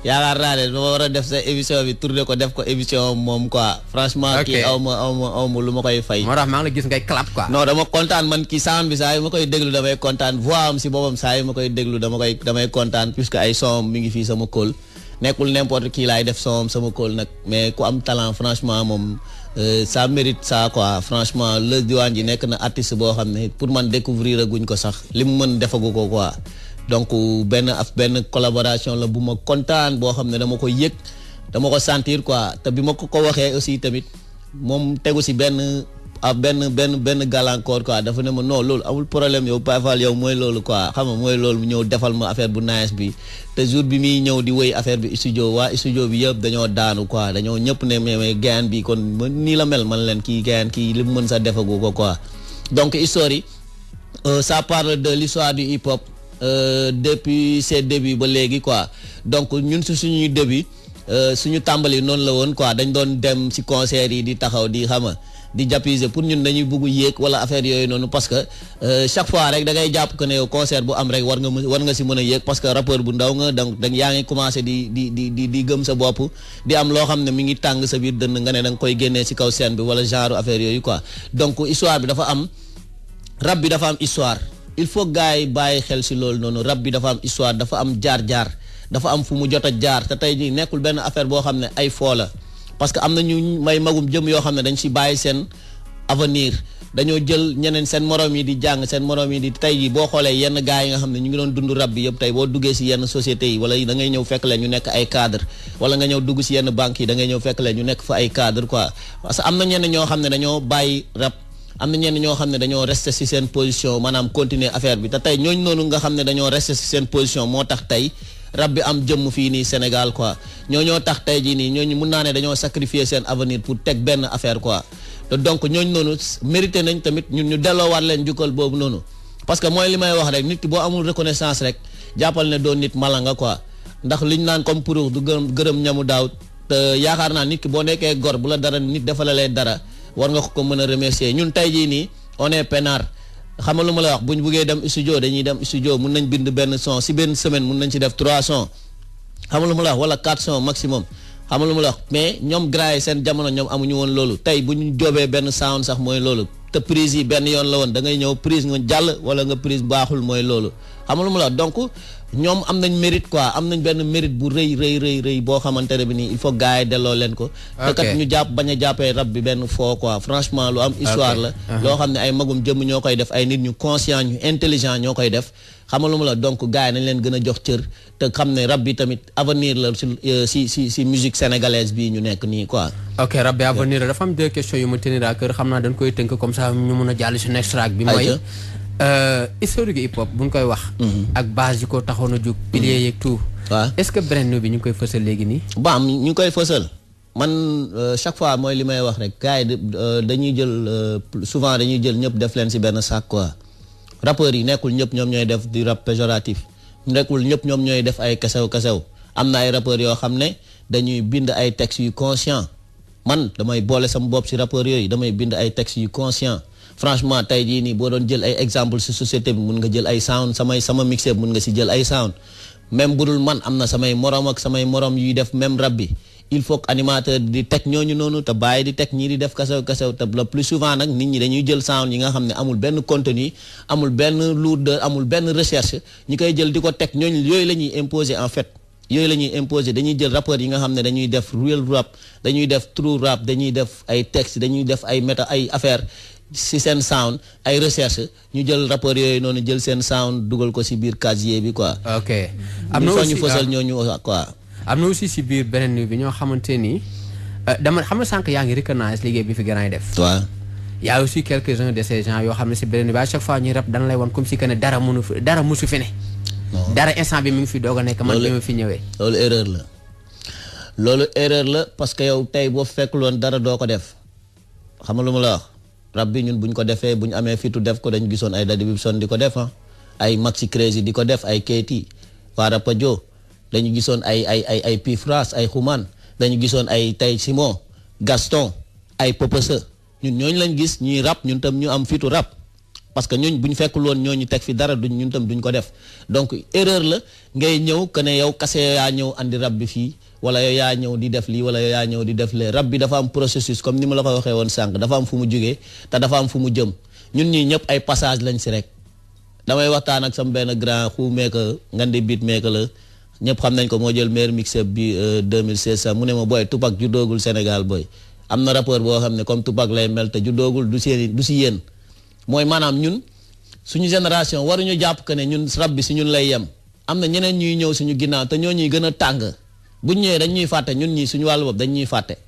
yaakaar naa ne dama war a def sa émission bi tourné ko def ko émission moom quoi franchement kii aw ma lu ma koy fay moo tax maa ngi la gis ngay clap quoi non dama kontaan man kii sound bi saa yu ma koy déglu damay kontaan voix am si boppam saa yu ma koy déglu damay kontaan puisque ay son mi ngi fii sama kóol nekkul n'importe qui laay def son sama kóol nag mais ku am talent franchement moom ça mérite ça quoi franchement Leuz Diwane ji nekk na artiste boo xam ne pour man découvrir guñ ko sax li mu mën defagu ko quoi donc benn collaboration la bu ma kontaan boo xam ne dama ko yëg dama ko sentir quoi te bi ma ko waxee aussi tamit moom tegu si benn gàllankoor quoi dafa ne ma non loolu amul problème yow Baye Fall yow mooy loolu quoi xam nga mooy loolu ñëw defal ma affaire bu nice bi te jour bi muy ñëw di wéy affaire bi studio waa studio bi yëpp dañoo daanu quoi dañoo ñëpp ne mais gayan bi kon nii la mel man leen kii gayan kii li mu mën sa defagu ko quoi donc histoire yi ça parle de l'histoire du hip hop depuis ses débuts ba léegi quoi donc ñun si suñuy début suñu tàmbali noonu la woon quoi dañ doon dem si concert yi di taxaw di xama di jappiser pour ñun dañuy bëgg yéeg wala affaire yooyu noonu parce que chaque fois rek da ngay jàpp que ne yow concert bu am rek war nga si mën a yéeg parce que rappeur bu ndaw nga donc yaa ngi commencé di gëm sa bopp di am loo xam ne mi ngi tàng sa biir dënn nga ne da nga koy génnee si kaw scène bi wala genre affaire yooyu quoi donc histoire bi dafa am rap bi dafa am histoire il faut gars yi bàyyi xel si loolu noonu rap bi dafa am histoire dafa am jaar-jaar dafa am fu mu jot a jaar te tey jii nekkul benn affaire boo xam ne ay foo la parce que am na ñu may magum jëm yoo xam ne dañ si bàyyi seen avenir dañoo jël ñeneen seen morom yi di jàng seen morom yi di tey jii boo xoolee yenn gars yi nga xam ne ñu ngi doon dund rab bi yëpp tey boo duggee si yenn sociétés yi wala da ngay ñëw fekk leen ñu nekk ay cadre wala nga ñëw dugg si yenn banques yi da ngay ñëw fekk leen ñu nekk fa ay cadre quoi parce que am na ñenn ñoo xam ne dañoo bàyyi rab am na ñenn ñoo xam ne dañoo resté si seen position maanaam continuer affaire bi te tey ñooñu noonu nga xam ne dañoo resté si seen position moo tax tey rab bi am jëmm fii nii Sénégal quoi ñoo tax tey jii nii ñooñu mun naa ne dañoo sacrifier seen avenir pour teg benn affaire quoi te donc ñooñu noonu mérité nañ tamit ñun ñu delloowaat leen jukkal boobu noonu parce que mooy li may wax rek nit ki boo amul reconnaissance rek jàppal ne doon nit mala nga quoi ndax liñ naan comme pour du gërëm ñamu daaw te yaakaar naa nit ki boo nekkee gor bu la dara nit defalalee dara war nga ko mën a remercier ñun tey jii nii on est peinard xam nga lu ma la wax buñ buggee dem studio dañuy dem studio mun nañ bind benn son si benn semaine mun nañ ci def 3 sons xam nga lu ma la wax wala 4 sons maximum xam nga lu ma la wax mais ñoom gars yi seen jamono ñoom amuñu woon loolu tey bu ñu joobee benn sound sax mooy loolu te prise yi benn yoon la woon da ngay ñëw prise nga jàll wala nga prise baaxul mooy loolu xam nga lu ma la wax donc ñoom am nañ mérite quoi am nañ benn mérite bu rëy boo xamante ne bi nii il faut gars yi delloo leen ko te kat ñu jàpp bañ a jàppee rab bi benn foo quoi franchement lu am histoire la loo xam ne ay magum jëmm ñoo koy def ay nit ñu conscient ñu intelligent ñoo koy def xam nga lu ma la donc gars yi nañ leen gën a jox cër te xam ne rab bi tamit avenir la si musique sénégalaise bii ñu nekk nii quoi ok rab bi avenir la dafa am 2 questions yu ma tenir à cœur xam naa dañ koy tënk comme ça ñu mun a jàll si next track bi mooy historique hip hop bu ñu koy wax ak base yi ko taxoon a jóg piliers yeeg tout waaw est-ce que brand new bi ñu ngi koy fësal léegi nii baam ñu ngi koy fësal man chaque fois mooy li may wax rek gars yi dañuy jël souvent dañuy jël ñëpp def leen si benn sac quoi rappeurs yi nekkul ñëpp ñoom ñooy def di rap péjoratif nekkul ñëpp ñoom ñooy def ay kasew am na ay rappeurs yoo xam ne dañuy bind ay textes yu conscient man damay boole sama bopp si rappeurs yooyu damay bind ay textes yu conscient franchement tey jii nii boo doon jël ay exemple si société bi mun nga jël ay sound sama mixé mun nga si jël ay sound même bu dul man am na samay morom ak samay morom yuy def même rap bi il faut que animateur di teg ñooñu noonu te bàyyi di teg ñii di def kasew te le plus souvent nag nit ñi dañuy jël sound yi nga xam ne amul benn contenu amul benn lourdeur amul benn recherche ñi koy jël di ko teg ñooñu yooyu la ñuy imposer en fait yooyu la ñuy imposer dañuy jël rappeurs yi nga xam ne dañuy def real rap dañuy def true rap dañuy def ay texte dañuy def ay méta ay affaire si seen sound ay recherche ñu jël rapport yooyu noonu jël seen sound dugal ko si biir casier bi quoi. ok am na aussi ñu fësal ñooñu quoi. am na aussi si biir beneen bi ñoo xamante ni dama xam nga sànq yaa ngi recognize liggéey bi fi gën a def. waaw. y a aussi quelques-uns de ces gens yoo xam ne si beneen bi à chaque fois ñuy rap dana lay wan comme si que ne dara musu fi ne. dara instant bi mi ngi fi doog a nekk man li ma fi ñëwee. loolu erreur la parce que yow tey boo fekkuloon dara doo ko def xam nga lu ma la wax. rab bi ñun buñ ko defee buñ amee fitu def ko dañ gisoon ay Daddy Bibson di ko def ay Maxi Crazy di ko def ay Keyti Farapajo dañu gisoon ay Pifras ay Xuman dañu gisoon ay Tay Simon Gaston ay Popese ñun ñooñu lañ gis ñuy rap ñun tam ñu am fitu rap parce que ñooñ buñ fekkul woon ñooñu teg fi dara ñun tam duñ ko def donc erreur la ngay ñëw que ne yow kase yaa ñëw andi rap bi fii wala yow yaa ñëw di def lii wala yow yaa ñëw di def lee rab bi dafa am processus comme ni ma la ko waxee woon sànq dafa am fu mu jógee te dafa am fu mu jëm ñun ñii ñëpp ay passage lañ si rek damay waxtaan ak sama benn grand xuu meeka ngan di beat meeka la ñëpp xam nañ ko moo jël meilleur mixeur bi 2016 sax mu ne ma booy Tupac juddoogul Sénégal booy am na rappeur boo xam ne comme Tupac lay mel te juddoogul du si yéen mooy maanaam ñun suñu génération waruñu jàpp que ne ñun rab bi si ñun lay yem am na ñeneen ñuy ñëw suñu ginnaaw te ñoo ñuy gën a tàng buñ ñëwee dañ ñuy fàtte ñun ñii suñu wàllu bopp dañ ñuy fàtte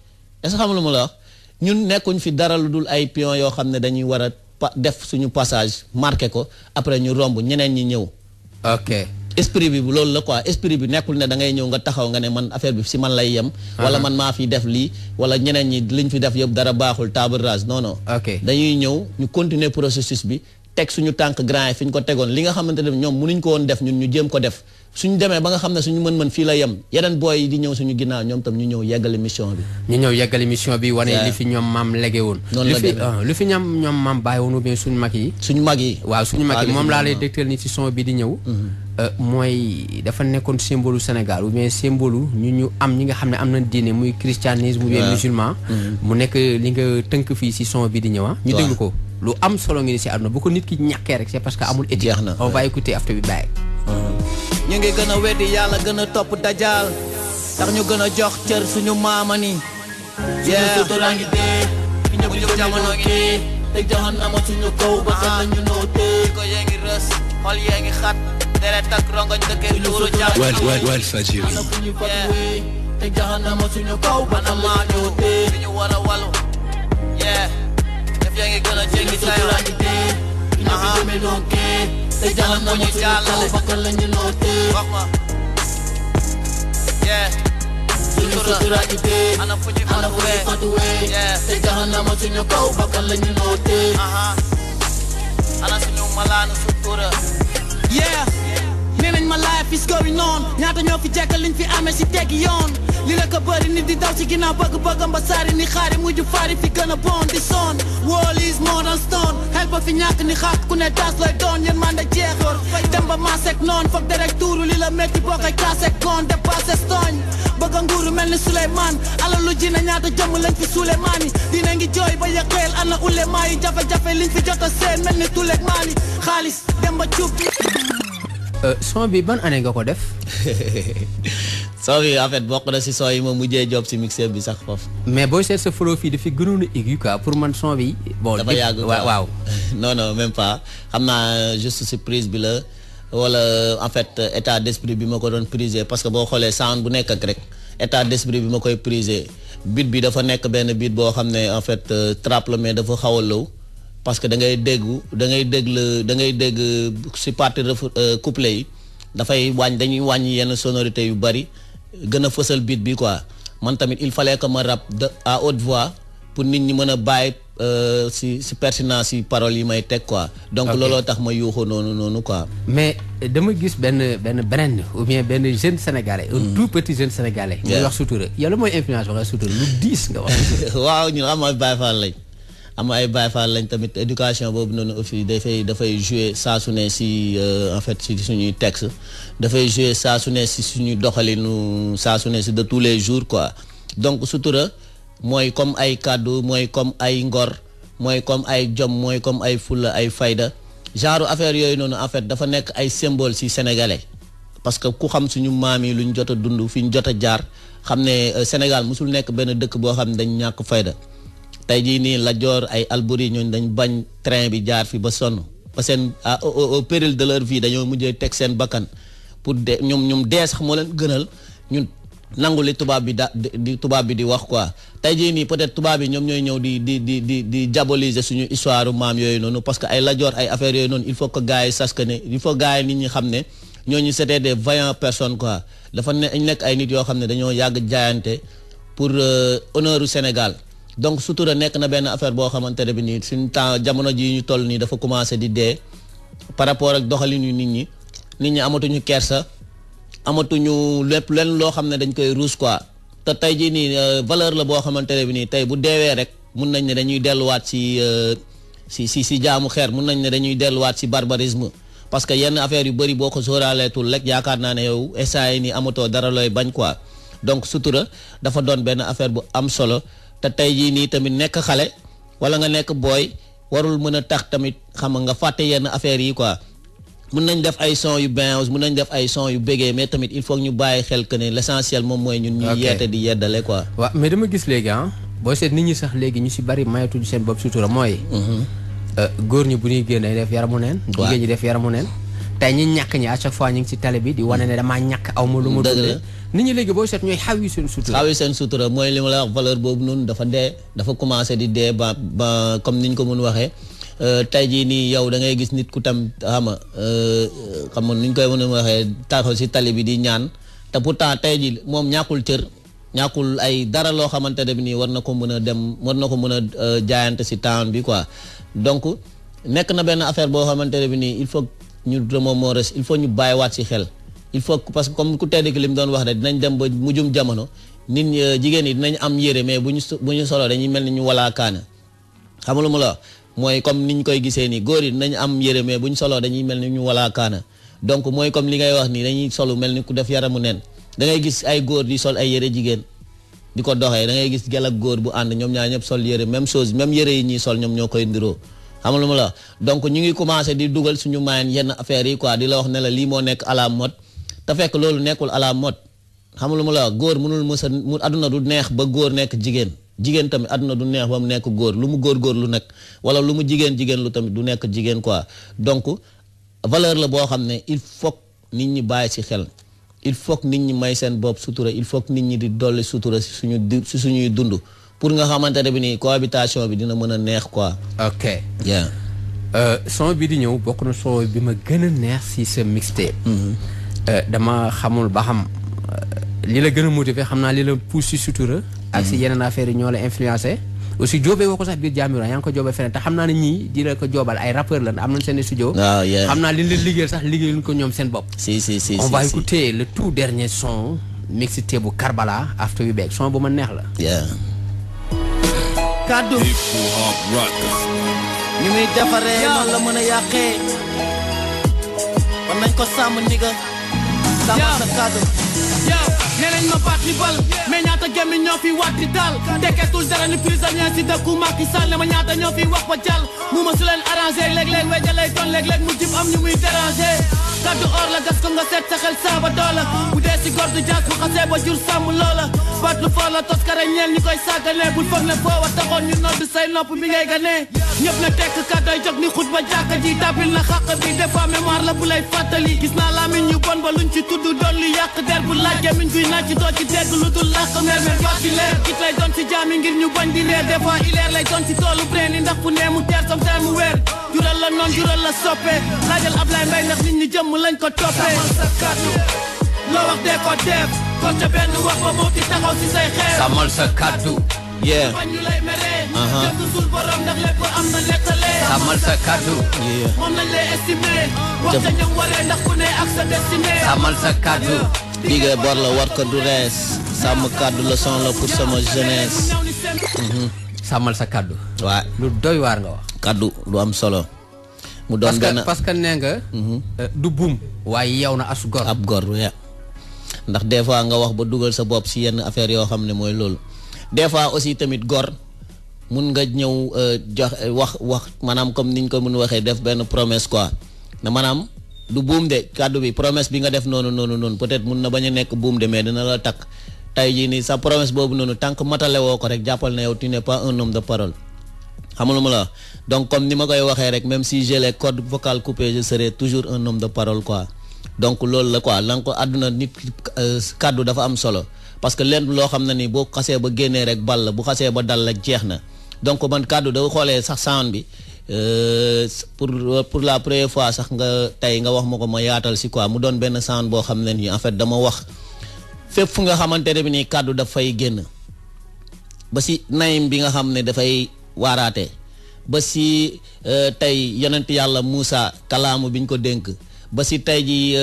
est-ce que xam lu ma la wax ñun nekkuñ fi dara lu dul ay pion yoo xam ne dañuy war a def suñu passage marqué ko après ñu romb ñeneen ñi ñëw. ok esprit bi loolu la quoi esprit bi nekkul ne da ngay ñëw nga taxaw nga ne man affaire bi si man lay yem. wala man maa fi def lii wala ñeneen ñi liñ fi def yëpp dara baaxul table rase non non. ok dañuy ñëw ñu continuer processus bi teg suñu tànk grand yi fi ñu ko tegoon li nga xamante ne ñoom mënuñ ko woon def ñun ñu jéem ko def suñu demee ba nga xam ne suñu mën-mën fii la yem yeneen booy yi di ñëw suñu ginnaaw ñoom tam ñu ñëw yeggali mission bi. ñu ñëw yeggali mission bi wane li fi ñoom maam lege woon. noonu la lu fi ñoom maam bàyyi woon ou bien suñu mag yi. suñu mag yi. waaw suñu mag yi moom laa lay dégtal ni ci son bi di ñëw. mooy dafa nekkoon symbole Sénégal ou bien symbole ñu am ñi nga xam ne am na diine muy christianisme ou bien musulman. mu nekk li nga tënk fii ci son bi di ñëw ñu déglu ko lu am solo ngi ni ci àdduna bu ko nit ki ñàkkee rek c'est parce que amul éthique. on va écouter after bi bàyyi. ñu ngi gën a weddi yàlla gën a topp dajaal tax ñu gën a jox cër suñu maama ni suñu sutura ngi dee ñu jóg jamono ngi nii te joxoon na ma suñu kaw ba sax lañu noo tee ko yee ngi rës xol yee ngi xat deret ak rongoñ dëkkee tuuru jàmm Wal Fadjri ana fu ñu fatuwee te joxoon na ma suñu kaw ba na maa ñoo tee ñu war a walu def yaa ngi gën a jéggi sayo ngi dee ñu fi demee noon kee te joxoon na ma suñu kaw ba kan lañu noo tee wax ma suñu sutura ngi dee ana fu ñu fatuwee te joxoon na ma suñu kaw ba kan lañu noo tee ana suñu malaanu sutura nee nañ ma life is going on ñaata ñoo fi jekkal liñ fi amee si teggi yoon li la ko bëri nit di daw ci ginnaaw bëgg-bëggam ba saari ni xaari mujj faari fi gën a bon di son wall is more than stone xel ba fi ñàkk ni xaak ku ne taas lay doon yéen man da jeex dem ba maasek noon foog derek tuuru li la métti boo koy kaasek goon dépassé stooñ bëgg a nguuru mel ni Souleymane alalu ji na ñaata jëmm lañ fi Souleymane yi dina ngi jooy ba yëqeel ana ulemaa yi jafe-jafe liñ fi jot a seen mel ni tuleeg maani xaalis dem ba cuub son bi ban année nga ko def. son bi en fait bokk na si son yi ma mujjee job si mixeur bi sax foofu. mais booy seet sa flow fii dafa gënoon a aigu quoi pour man son bi. bon dafa yàgg waaw. non même pas xam naa juste surprise bi la wala en fait état d'esprit bi ma ko doon priser parce que boo xoolee sound bu nekk ak rek état d'esprit bi ma koy priser beat bi dafa nekk benn beat boo xam ne en fait trap la mais dafa xaw a low parce que da ngay dégg si partie couplet yi dafay dañuy wàññi yenn sonorité yu bari gën a fësal beat bi quoi man tamit il fallait que ma rap à haute voix pour nit ñi mën a bàyyi si pertinence si paroles yi may teg quoi. donc looloo tax ma yuuxu noonu quoi. mais dama gis benn brand ou bien benn jeune sénégalais. un tout petit jeune sénégalais. muy wax sutura yow la mooy influence wax sutura lu diis nga wax. waaw ñun am ay Baye Fall lañ. am ay Baye Fall lañ tamit éducation boobu noonu aussi dafay jouer saa su ne si en fait si suñuy texte dafay jouer saa su ne si suñuy doxalinu saa su ne si de tous les jours quoi donc sutura mooy comme ay kàddu mooy comme ay ngor mooy comme ay jom mooy comme ay fulla ay fayda genre affaire yooyu noonu en fait dafa nekk ay symbole si sénégalais parce que ku xam suñu maam yi lu ñu jot a dund fi ñu jot a jaar xam ne Sénégal musul nekk benn dëkk boo xam ne dañ ñàkk fayda tey jii nii Lat Joor ay Albouri ñooñu dañ bañ train bi jaar fi ba sonn ba seen au péril de leur vie dañoo mujjee teg seen bakkan pour de ñoom dee sax moo leen gënal ñun nangu li tubaab bi di wax quoi tey jii nii peut-être tubaab bi ñoom ñooy ñëw di diaboliser suñu histoire maam yooyu noonu parce que ay Lat Joor ay affaires yooyu noonu il faut que gars yi sache que ne il faut gars yi nit ñi xam ne ñooñu c'était des vaillantes personnes quoi dafa nekk ay nit yoo xam ne dañoo yàgg jaayante pour honneur u Sénégal. donc sutura nekk na benn affaire boo xamante ne bi nii suñu temps jamono ji ñu toll nii dafa commencé di dee par rapport ak doxalinu nit ñi amatuñu kersa amatuñu lépp lenn loo xam ne dañ koy ruus quoi te tey jii nii valeur la boo xamante ne bi nii tey bu deewee rek mun nañ ne dañuy delluwaat si jaamu xeer mun nañ ne dañuy delluwaat si barbarisme parce que yenn affaire yu bëri boo ko sóoraaleetul rek yaakaar naa ne yow instant yi nii amatoo dara looy bañ quoi donc sutura dafa doon benn affaire bu am solo. te tey jii nii tamit nekk xale wala nga nekk booy warul mën a tax tamit xam nga fàtte yenn affaires yi quoi mun nañ def ay son yu bounce mun nañ def ay son yu bégee mais tamit il faut ñu bàyyi xel que ne l'essentiel moom mooy ñun ñuy yeete di yeddale quoi. waaw mais dama gis léegi boo seet nit ñi sax léegi ñu si bari mayatuñu seen bopp sutura mooy. góor ñi bu ñuy génn day def yaramu neen. jigéen ñi def yaramu neen. tey ñi ñàkk ñi à chaque fois ñu ngi ci télé bi di wane ne damaa ñàkk aw ma lu mu dundee nit ñi léegi boo seet ñooy xawi seen sutura mooy li ma la wax valeur boobu noonu dafa commencé di dee ba comme niñ ko mën waxee tey jii nii yow da ngay gis nit ku tam xam nga niñ koy mën a waxee taxaw ci tali bi di ñaan te pourtant tey jii moom ñàkkul cër ñàkkul ay dara loo xamante ne bi nii war na ko mën a jaayante ci town bi quoi donc nekk na benn affaire boo xamante ne bi nii il faut ñu remémorer il faut ñu bàyyiwaat ci xel il faut parce que comme ku tedd ki li mu doon wax rek dinañ dem ba mujjum jamono nit ñi jigéen yi dinañ am yére mais bu ñu solo dañuy mel ni ñu walaa kaana xam nga lu ma la wax mooy comme niñ koy gisee nii góor yi dinañ am yére mais bu ñu soloo dañuy mel ni ñu walaa kaana donc mooy comme li ngay wax nii dañuy solu mel ni ku def yaramu nen da ngay gis ay góor di sol ay yére jigéen di ko doxee da ngay gis gel ak góor bu ànd ñoom ñaar ñëpp sol yére même chose même yére yi ñuy sol ñoom ñoo koy ndiroo xam nga lu ma la wax donc ñu ngi commencé di dugal suñu mayen yenn affaires yi quoi di la wax ne la lii moo nekk à la mode te fekk loolu nekkul à la mode xam nga lu ma la wax góor mënul mësa mu àdduna du neex ba góor nekk jigéen jigéen tamit àdduna du neex ba mu nekk góor lu mu góor lu nekk wala lu mu jigéen lu tamit du nekk jigéen quoi donc valeur la boo xam ne il faut nit ñi bàyyi ci xel il faut nit ñi may seen bopp sutura il faut nit ñi di dolli sutura si suñuy dund pour nga xamante ne bi nii cohabitation bi dina mën a neex quoi. ok yeah. son bi di ñëw bokk na son bi ma gën a neex si sa mixtape. dama xamul ba xam li la gën a motiver xam naa li la pousse si sutura. ak si yeneen affaires yi ñoo la influencé. aussi joobee woo ko sax biir Jahmerah yaa ngi ko joobee feneen te xam naa ne ñii di la ko joobal ay rappeurs la am nañ seen studio. xam naa li leen liggéeyal sax liggéeyuñ ko ñoom seen bopp. si on va écouter le tout dernier son mixtape bu Karbala After We Beg son bu ma neex la. kaddu ni muy defaree noonu la mën a yàqee war nañ ko sàmm ni nga sàmm sa kaddu. nee nañ ma baat ni bal mais ñaata gémmi ñoo fi waat di dal tekketul dara ni prisonnier si dëkku Macky Sall ne ma ñaata ñoo fi wax ba jàll mu ma su leen arrangé léeg-léeg wejalay doon léeg-léeg mu jib am ñu muy dérangé kaddu or la gas ko nga seet sa xel saaba doola bu dee si góor du jaas bu xasee ba jur sàmm loola baat lu foor la toskare ñeel ñi koy sàggane bul foog ne foowa taxoon ñu nodd say nopp bi ngay ganee ñëpp na tekk kàddoy jóg ni xut ba jàkka ji tabil na xàq bi des fois mémoire la bu lay fàttali gis naa lamiñ ñu bon ba luñ ci tudd doon lu yàq der bu laajee miñ fiy naaj ci doo ci dégg lu dul làq mer mer baat bi leer gis lay doon ci jaami ngir ñu bañ di leer des fois ileer lay doon ci toolu breen yi ndax fu nee mu teer som mu weer jural la noon jural la soppe laajal Ablaye Mbaye ndax nit ñi jëmm lañ ko toppee sa kàddu loo wax dee ko def kon ca benn wax ba moo ci taxaw ci say xeer sàmmal sa kàddu bañ ñu lay meree def sul borom ndax lépp am na nettalee sàmmal sa kàddu moom lañ lay estimé wax sa ñoom waree ndax ku ne ak sa destiné sàmmal sa kàddu digee bor la war ko du rees sàmm kàddu leçon la pour sama jeunesse sàmmal sa kàddu waaw lu doy waar nga wax kàddu lu am solo mu doon benn parce que nee nga du buum waaye yow na as gor ab gor ya ndax des fois nga wax ba dugal sa bopp si yenn affaire yoo xam ne mooy loolu des fois aussi tamit gor mun nga ñëw jox wax maanaam comme niñ ko mun waxee def benn promesse quoi na maanaam du buum de kàddu bi promesse bi nga def noonu peut-être mun na bañ a nekk buum de mais dina la takk tey jii nii sa promesse boobu noonu tant que matale woo ko rek jàppal na yow tu n'es pas un homme de parole xam nga lu ma la wax donc comme ni ma koy waxee rek même si j'ai les cordes vocales coupées je serai toujours un homme de parole quoi donc loolu la quoi lan ko àdduna nit kàddu dafa am solo parce que leen loo xam ne ni boo xasee ba génnee rek bal la bu xasee ba dal rek jeex na donc man kàddu da xoolee sax sound bi pour la première fois sax nga tey nga wax ma ko ma yaatal si quoi mu doon benn sound boo xam ne nii en fait dama wax fépp fu nga xamante ne bi nii kàddu dafay génn ba si nayim bi nga xam ne dafay waaraate ba si tey yonent yàlla Moussa kalaamu biñ ko dénk ba si tey ji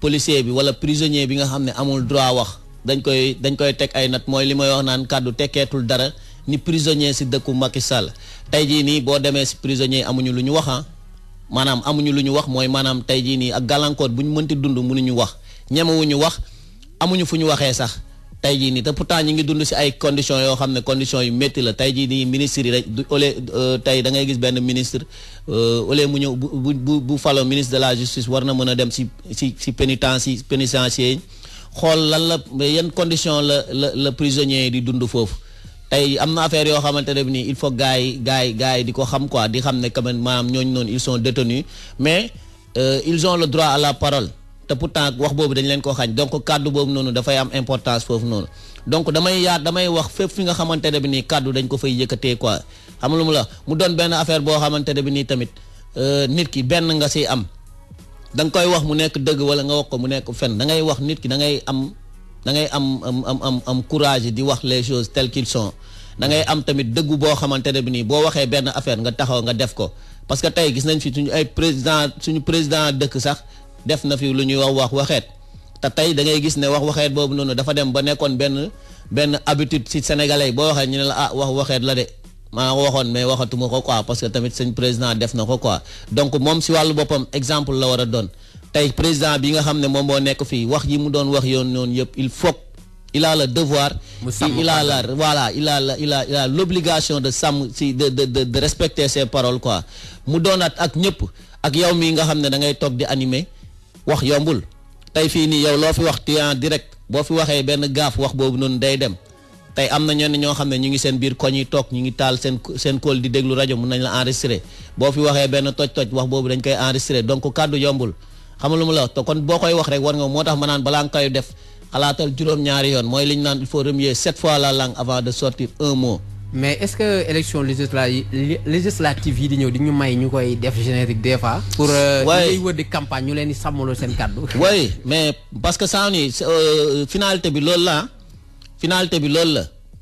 policier bi wala prisonnier bi nga xam ne amul droit wax dañ koy teg ay nat mooy li may wax naan kàddu tekkeetul dara ni prisonnier si dëkku Macky Sall tey jii nii boo demee si prisonnier amuñu lu ñu wax maanaam amuñu lu ñu wax mooy maanaam tey jii nii ak gàllankoor bu ñu mënti dund mënuñu wax ñemewuñu wax amuñu fu ñu waxee sax tey jii nii te pourtant ñi ngi dund si ay conditions yoo xam ne conditions yu métti la tey jii nii ministre yi rek tey da ngay gis benn ministre au lieu mu ñëw bu falo ministre de la justice war na mën a dem si pénitencier xool lan la yan condition la prisonnier yi di dund foofu tey am na affaire yoo xamante ne bi nii il faut gars yi di ko xam quoi di xam ne quand même maanaam ñooñu noonu ils sont détenus mais ils ont le droit à la parole te pourtant wax boobu dañ leen ko xañ donc kàddu boobu noonu dafay am importance foofu noonu donc damay wax fépp fi nga xamante ne bi nii kàddu dañ ko fay yëkkatee quoi xam nga lu mu la mu doon benn affaire boo xamante ne bi nii tamit nit ki benn nga siy am da nga koy wax mu nekk dëgg wala nga wax ko mu nekk fen da ngay wax nit ki da ngay am courage di wax les choses telles qu'ils sont da ngay am tamit dëggu boo xamante ne bi nii boo waxee benn affaire nga taxaw nga def ko parce que tey gis nañ fi suñu président dëkk sax def na fi lu ñuy wax waxeet te tey da ngay gis ne wax waxeet boobu noonu dafa dem ba nekkoon benn habitude ci sénégalais boo waxee ñu ne la wax waxeet la de maa waxoon mais waxatuma ko quoi parce que tamit sëñ président def na ko quoi donc moom si wàllu boppam exemple la war a doon tey président bi nga xam ne moom moo nekk fii wax yi mu doon wax yoon noonu yëpp il a le devoir il a l'obligation de sàmm de respecter ses paroles quoi mu doonaat ak ñëpp ak yow mii nga xam ne da ngay toog di animer wax yombul tey fii nii yow loo fi wax tu en direct boo fi waxee benn gaaf wax boobu noonu day dem tey am na ñoo xam ne ñu ngi seen biir koñ yi toog ñu ngi taal seen kóol di déglu rajo mun nañ la enregistrer boo fi waxee benn toj wax boobu dañ koy enregistrer donc kàddu yombul xam nga lu mu la wax te kon boo koy wax rek war nga moo tax ma naan balaa nga koy def xalaatal juróom-ñaari yoon mooy li ñu naan il faut remuer 7 fois la langue avant de sortir un mot. mais est-ce que élection législative yi di ñëw di ñu may ñu koy def générique des fois. pour ñuy wër di campagne ñu leen di sàmmaloo seen kàddu. oui mais parce que saa ni finalité bi loolu la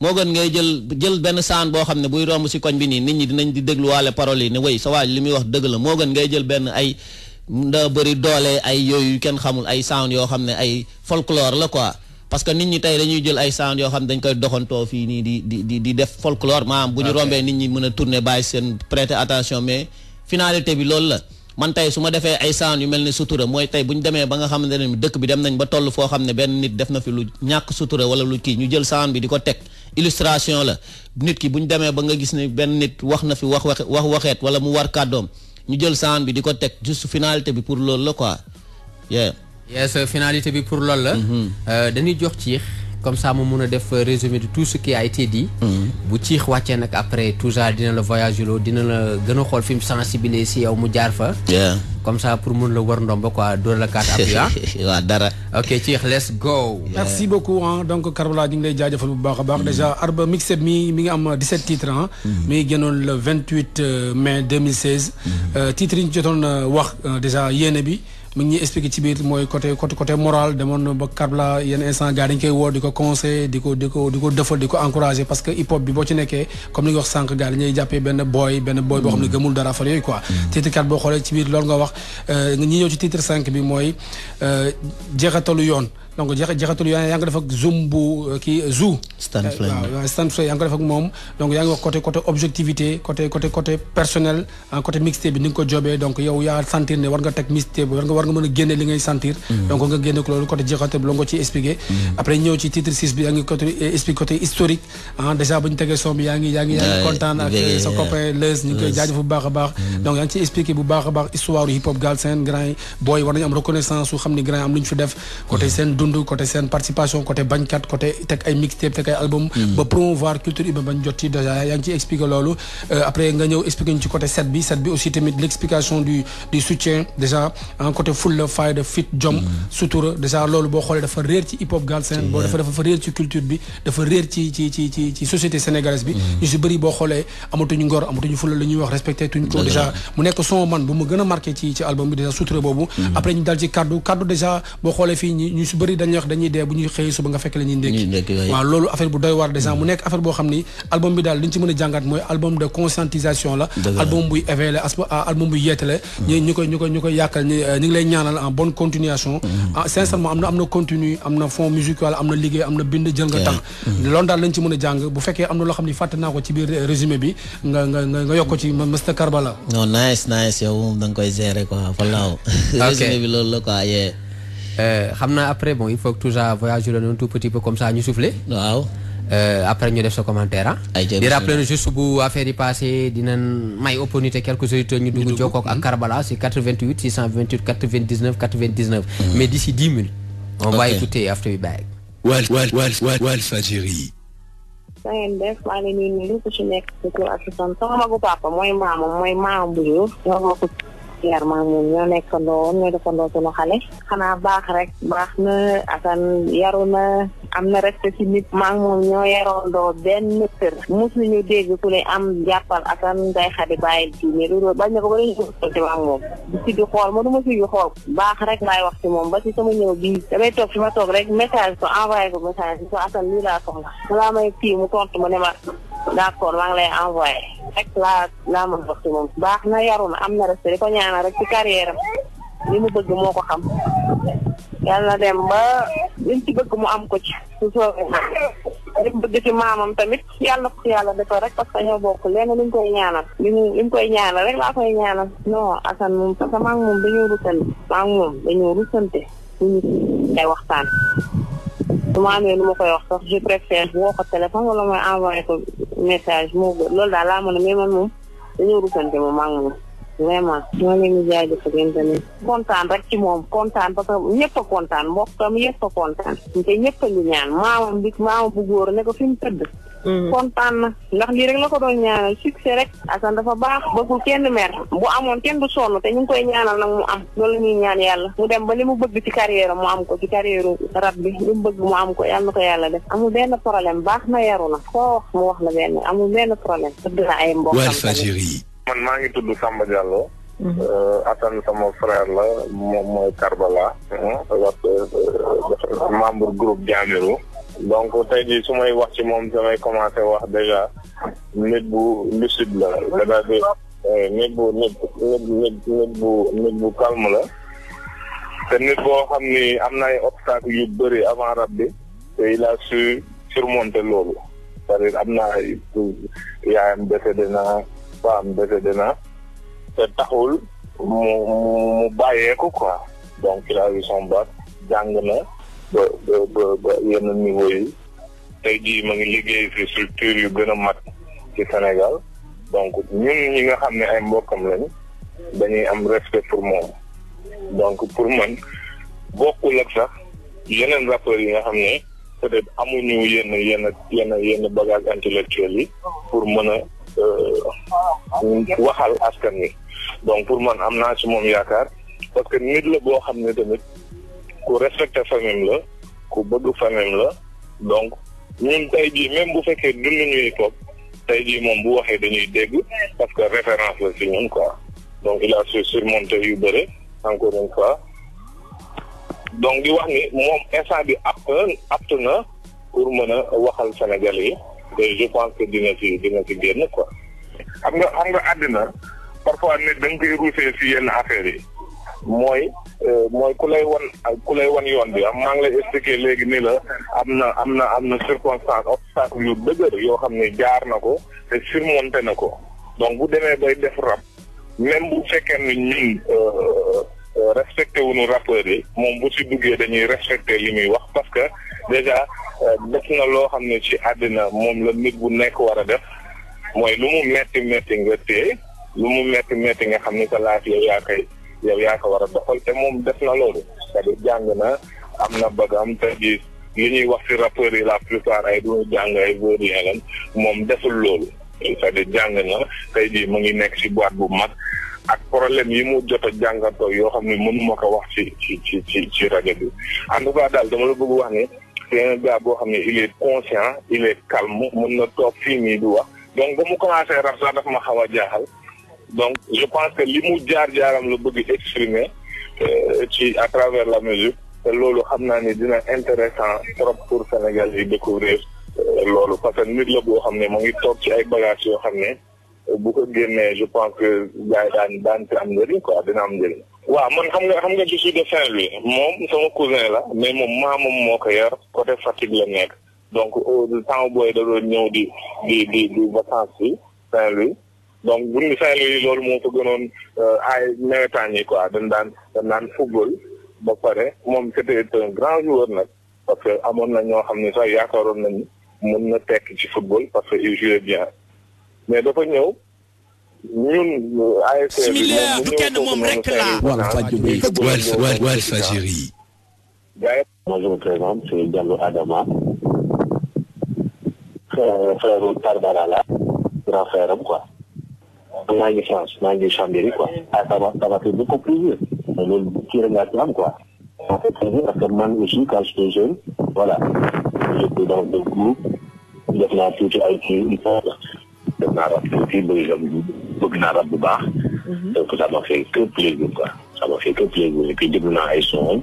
moo gën ngay jël benn saan boo xam ne buy romb si koñ bi nii nit ñi dinañ di dégluwaale paroles yi ne wey sa waay li muy wax dëgg la moo gën ngay jël benn ay. nda bëri doole ay yooyu kenn xamul ay sound yoo xam ne ay folklore la quoi parce que nit ñi tey dañuy jël ay sound yoo xam ne dañ koy doxantoo fii nii di def folklore maanaam bu ñu rombee nit ñi mën a tourner bàyyi seen prêter attention mais finalité bi loolu la man tey su ma defee ay sound yu mel ne sutura mooy tey bu ñu demee ba nga xam ne dëkk bi dem nañ ba toll foo xam ne benn nit def na fi lu ñàkk sutura wala lu kii ñu jël sound bi di ko teg illustration la nit ki bu ñu demee ba nga gis ne benn nit wax na fi wax waxeet wala mu war kàddoom ñu jël sound bi di ko teg juste finalité bi pour loolu la quoi. yes finalité bi pour loolu la. dañuy jox ciix comme ça mu mun a def résumé de tout ce qui a été dit. bu ciix wàccee nag après toujours dina la voyager loo dina la gën a xool fi mu sensibiliser si yow mu jaar fa. comme ça pour mun la war ndomba quoi door la carte appui waaw dara. ok ciix let's go. merci beaucoup donc Karbala ñu ngi lay jaajëfal bu baax a baax déjà Arba mixtape mi ngi am 17 titres mi ngi génnoon le 28 mai 2016. titres yi ñu jotoon wax déjà yéene bi. mu ngi ñuy expliqué ci biir mooy côté moral demoon ba Karbala yenn instant gars dañ koy woo di ko conseil di ko defal di ko encouragé parce que hip hop bi boo ci nekkee comme ni nga wax sànq gars dañuy jàppee benn boy boo xam ne gëmul dara affaire yooyu quoi. titre 4 boo xoolee ci biir loolu nga wax ñi ñëw ci titre 5 bi mooy jeexatalu yoon. donc jeexatul yaa ngi def ak zoom bu kii zoo. Stan Flame waaw Stan Flame yaa ngi ko def ak moom donc yaa ngi wax côté objectivité côté personnel côté mixtape bi ni nga ko jobee donc yow yaa sentir ne war nga teg mixtape bi war nga mën a génne li ngay sentir. donc nga génne ko loolu côté jeexatul bi la nga ko ciy expliqué. après ñëw ci titre 6 bi yaa ngi expliqué côté historique déjà bu ñu tegee son bi yaa ngi kontaan ak sa copain Leuz ñu ngi koy jaajëf bu baax a baax. donc yaa ngi ciy expliqué bu baax a baax histoire hip hop Galsen grand yi booy war nañu am reconnaissance su xam ni grand yi am lu ñu fi def côté seen dund côté seen participation côté bañkat côté teg ay mixtape teg ay album ba promouvoir culture urbaine bañ jot ci déjà yaa ngi ciy expliqué loolu après nga ñëw expliqué ñu ci côté set bi aussi tamit l'explication du soutien déjà côté fulla fayda fit jom sutura déjà loolu boo xoolee dafa réer ci hip hop Galsen boo dafa réer ci culture bi dafa réer ci société sénégalaise bi ñu si bëri boo xoolee amatuñu ngor amatuñu fulla la ñuy wax respecté tuñ ko déjà mu nekk son man bu mu gën a marqué ci album bi déjà sutura boobu après ñu dal ci kaddu déjà boo xoolee fii ñu si bëri dañuy wax dañuy dee bu ñuy xëyee suba nga fekk la ñuy ndékki waaw loolu affaire bu doy war déjà mu nekk affaire boo xam ni album bi daal li ñu ci mën a jàngat mooy album de conscientisation la album buy éveillé album buy yeetale ñu koy yàkkal ñu ngi lay ñaanal en bonne continuation sincèrement am na continu am na fond musical am na liggéey am na bind jël nga tax loolu daal lañ ci mën a jàng bu fekkee am na loo xam ni fàtte naa ko ci biir résumé bi nga yokk ko ci Mr Karbala non nice yow da nga koy gérer quoi falaaw résumé bi loolu la quoi xam naa après bon il faut que toujours voyager un tout petit peu comme ça ñu souffler. waaw. après ñu def sa commentaire di rappeler juste bu affaire yi passé dinañ may opportunité quelques auditeurs ñu dugg jokkoo ak Karbala c'est 88 628 99 99. mais d'ici 10 minutes. on va écouter after we back. Walfadjri. da ngeen def maa ngi leen di nuyu ku ci nekk ci tur ak ci sant sama magu papa mooy maam bu Diouf ñoo bokk yar maa moom ñoo nekkandoo woon ñoo defandoo sunu xale xanaa baax rek baax na asan yaru na am na respect ci nit maa moom ñoo yaroondoo benn kër mosuñu dégg ku ne am jàppal asan day xadi bàyyil diine loolu bañ na ko ba dañu ci maa moom di si di xool ma du ma si di xool baax rek laay wax ci moom ba ci sama ñëw bii damay toog fi ma toog rek message ko envoyé ko message ko asan lii laa soxla balaa may kii mu tontu ma ne ma d'accord maa ngi lay envoyé rek laa mën wax ci moom baax na yaru na am na respect di ko ñaanal rek ci carrière am li mu bëgg moo ko xam yàlla dem ba li mu ci bëgg mu am ko ci su soobee li mu bëgg ci maamam tamit yàlla ko yàlla defal rek parce que ñoo bokk lenn li ñu koy ñaanal li mu koy ñaanal rek laa koy ñaanal non Assane moom parce que maa ngi moom dañoo rusante suñu day waxtaan su ma amee lu ma koy wax sax je préfère woo ko téléphone wala mooy envoyé ko message moo gën loolu daal laa mën a mais man moom dañoo rusante moom maa ngi moom vraiment ñoo leen di jaajëfal yéen tamit kontaan rek ci moom kontaan parce que ñëpp a kontaan mbokkam yëpp a kontaan te ñëpp a ngi ñaan maamam bu góor ne ko fi mu tëdd kontaan na ndax lii rek la ko doon ñaanal succès rek Assane dafa baax bëggul kenn mer bu amoon kenn du sonn te ñu ngi koy ñaanal nag mu am loolu la ñuy ñaan yàlla mu dem ba li mu bëgg ci carrière mu am ko ci carrière rab bi li mu bëgg mu am ko yàlla na ko yàlla def amul benn problème baax na yaru na koo wax mu wax la benn amul benn problème dëgg la ay mbokkam tamit man maa ngi tudd Samba Diallo. Assane sama frère la moom mooy Karbala. membre groupe Jamiru. donc tey jii su may wax ci moom damay commencé wax déjà nit bu lucide la c'est-à-dire nit bu calme la. te nit boo xam ni am na ay obstacles yu bëri avant rab bi te il a su surmonter loolu c'est-à-dire am na ay yaayam décédé na faam décédé na te taxul mu bàyyeeku quoi donc il a eu son bac jàng na ba yenn niveau yi tey jii ma ngi liggéey ci structure yu gën a mat ci Sénégal donc ñun ñi nga xam ne ay mbokkam lañ dañuy am respect pour moom donc pour man bokkul ak sax yeneen rappeurs yi nga xam ne peut-être amuñu yenn bagage intellectuel yi pour mën a waxal askan wi donc pour man am naa ci moom yaakaar parce que nit la boo xam ne tamit ku respecté famille la ku bëgg famille la donc ñun tey jii même bu fekkee dunduñu hip hop tey jii moom bu waxee dañuy dégg parce que référence la ci ñun quoi donc il a su surmonter yu bëre encore une fois donc di wax ni moom instant bi apte na pour mën a waxal Sénégalais yi te je pense que dina ci génn quoi. xam nga àddina parfois nit da nga koy ruusee ci yenn affaires yi mooy ku lay wan yoon bi maa ngi lay expliquer léegi ni la am na circonstance obstacle yu dëgër yoo xam ne jaar na ko te surmonté na ko donc bu demee bay def rap même bu fekkee ni ñun respecté wuñu rappeurs yi moom bu ci duggee dañuy respecté li muy wax parce que déjà def na loo xam ne ci àddina moom la nit bu nekk war a def mooy lu mu metti nga téye lu mu metti nga xam ni sa laaj yow yaa ko war a doxal te moom def na loolu c'est-à-dire jàng na am na bëgg am te ji li ñuy wax ci rappeurs yi la plupart ay duñu jàng ay vaurien lan moom deful loolu c'est-à-dire jàng na tey jii mu ngi nekk ci boîte bu mag ak problème yi mu jot a jàngatoo yoo xam ne mënuma ko wax ci rajo bi en tout cas daal dama la bëgg wax ne c'est un gars boo xam ne il est conscient il est calme mën na toog fii nii di wax donc ba mu commencé rap sax daf ma xaw a jaaxal donc je pense que li mu jaar-jaaram la bëgg exprimer ci à travers la musique te loolu xam naa ni dina intéressant trop pour Sénégal yi découvrir loolu parce que nit la boo xam ne mu ngi toog ci ay bagages yoo xam ne bu ko génnee je pense que gars yi daan ci am njëriñ quoi dina am njëriñ. waaw man xam nga je suis de Saint-Louis moom sama cousin la mais moom maamam moo ko yar côté Fatick la nekk donc temps booy da doon ñëw di vacances ci Saint-Louis donc bu ñu Saint-Louis loolu moo ko gënoon ay nawetaan yi quoi dañ daan football ba pare moom c'était un grand joueur nag parce que amoon na ñoo xam ne sax yaakaaroon nañu mën na tekk ci football parce que il jouait bien mais dafa ñëw ñun ASC bi moom du kenn moom rek la Walfadjri. Moi je me présente, c'est Diallo Adama, frère Karbala la, grand frère am quoi. maa ngi France maa ngi Chambéry quoi. ah ça m'a fait beaucoup plaisir. loolu kii rek laa ci am quoi. ça fait plaisir parce que man aussi quand j'étais jeune voilà j'étais dans le groupe def naa tuuti ay kii def naa rap tuuti bëgg naa rap bu baax. donc ça m'a fait que plaisir quoi. ça m'a fait que plaisir et puis déglu naa ay son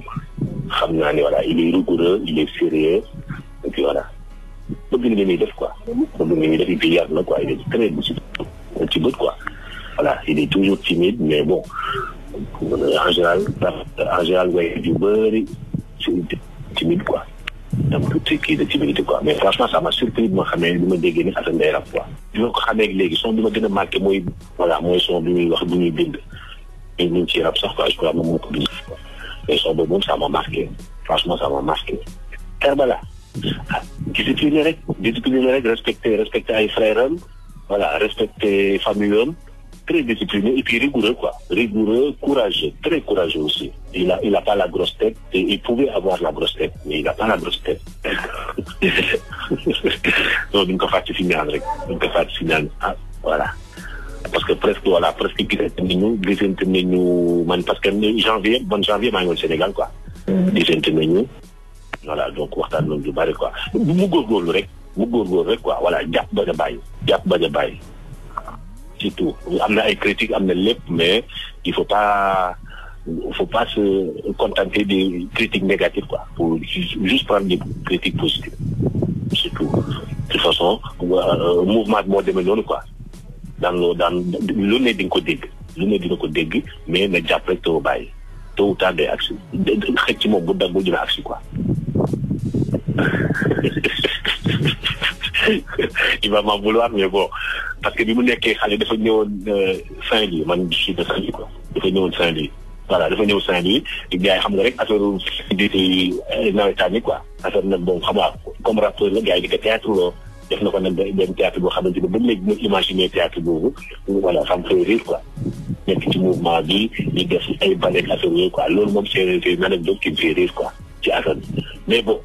xam naa ni voilà il est rigoureux il est sérieux et puis voilà bëgg na li muy def quoi. bëgg na li muy def et puis yar na quoi il est très lucide ci bët quoi. voilà il est toujours timide mais bon en général way du bëri c'est timide quoi donc tout kii de timidité quoi mais franchement ça m'a surpris bi ma xamee bi ma déggee ni Assane day rap quoi bi ma ko xamee léegi son bi ma gën a marqué mooy voilà mooy son bi muy wax bi muy bind ñu ngi ci rap sax quoi je crois moom moo ko bind mais son boobu moom ça m'a marqué franchement ça m'a marqué Karbala discipliné rek respecter ay frères am voilà respecter famille am très discipliné et puis rigoureux quoi rigoureux courageux très courageux aussi il a pas la grosse tête et il pouvait avoir la grosse tête mais il a pas la grosse tête donc duñ ko fàtte si ñaan rek voilà parce que presque gisante nañu man parce que janvier maa ngi woon Sénégal quoi gisante nañu voilà donc waxtaan nañu lu bari quoi mu góorgóorlu rek quoi voilà jàpp bañ a bàyyi c'est tout am na ay critiques am na lépp mais il faut pas se contenter des critiques négatives quoi pour juste prendre des critiques positives c'est tout de toute façon mouvement moo demee noonu quoi daan lu ne di nga ko dégg mais na jàpp rek too bàyyi tôt ou tard day agsi xëcc moom bu daggul dina agsi quoi il va m'en vouloir mais bon parce que bi mu nekkee xale dafa ñëwoon Saint-Louis man je suis de Saint-Louis quoi dafa ñëw Saint-Louis gars yi xam nga rek affaire di nawetaan yi quoi affaire nag bon xam nga comme rappeur la gars yi di ko théâtre loo def na ko nag benn théâtre boo xamante ne ba léegi mu imaginer théâtre boobu voilà ça me fait rire quoi nekk ci mouvement bi di def ay ballet affaire yooyu quoi loolu moom c'est une anecdote qui me fait rire quoi ci affaire mais bon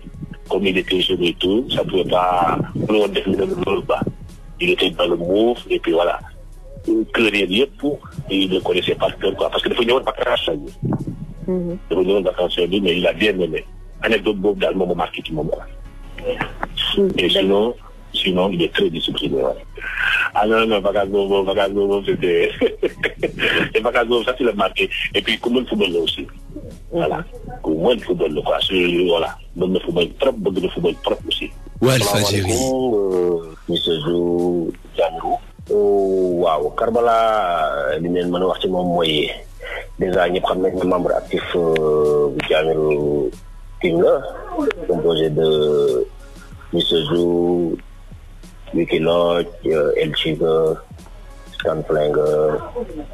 comme il était jeune et tout ça pouvait pas mënu woon def loolu quoi il était dans le move et puis voilà kër yëpp il le connaissait par cœur quoi parce que dafa ñëwoon vacances bi mais il a bien aimé anecdote boobu daal moom a marqué ci moom quoi et sinon il est très discipliné ah non vacances boobu c'était les vacances boobu ça c'est le marqué et puis ku mën football la aussi voilà ku mën football la quoi voilà mën na football trop bëgg na football trop aussi. Walfadjri monsieur Zou Diamirou waaw Karbala li leen mën a wax ci moom mooy déjà ñëpp xam nañ ne membre actif bu Diamirou team la composé de monsieur Zou Wiki Lodge El Chiga Stan Flingue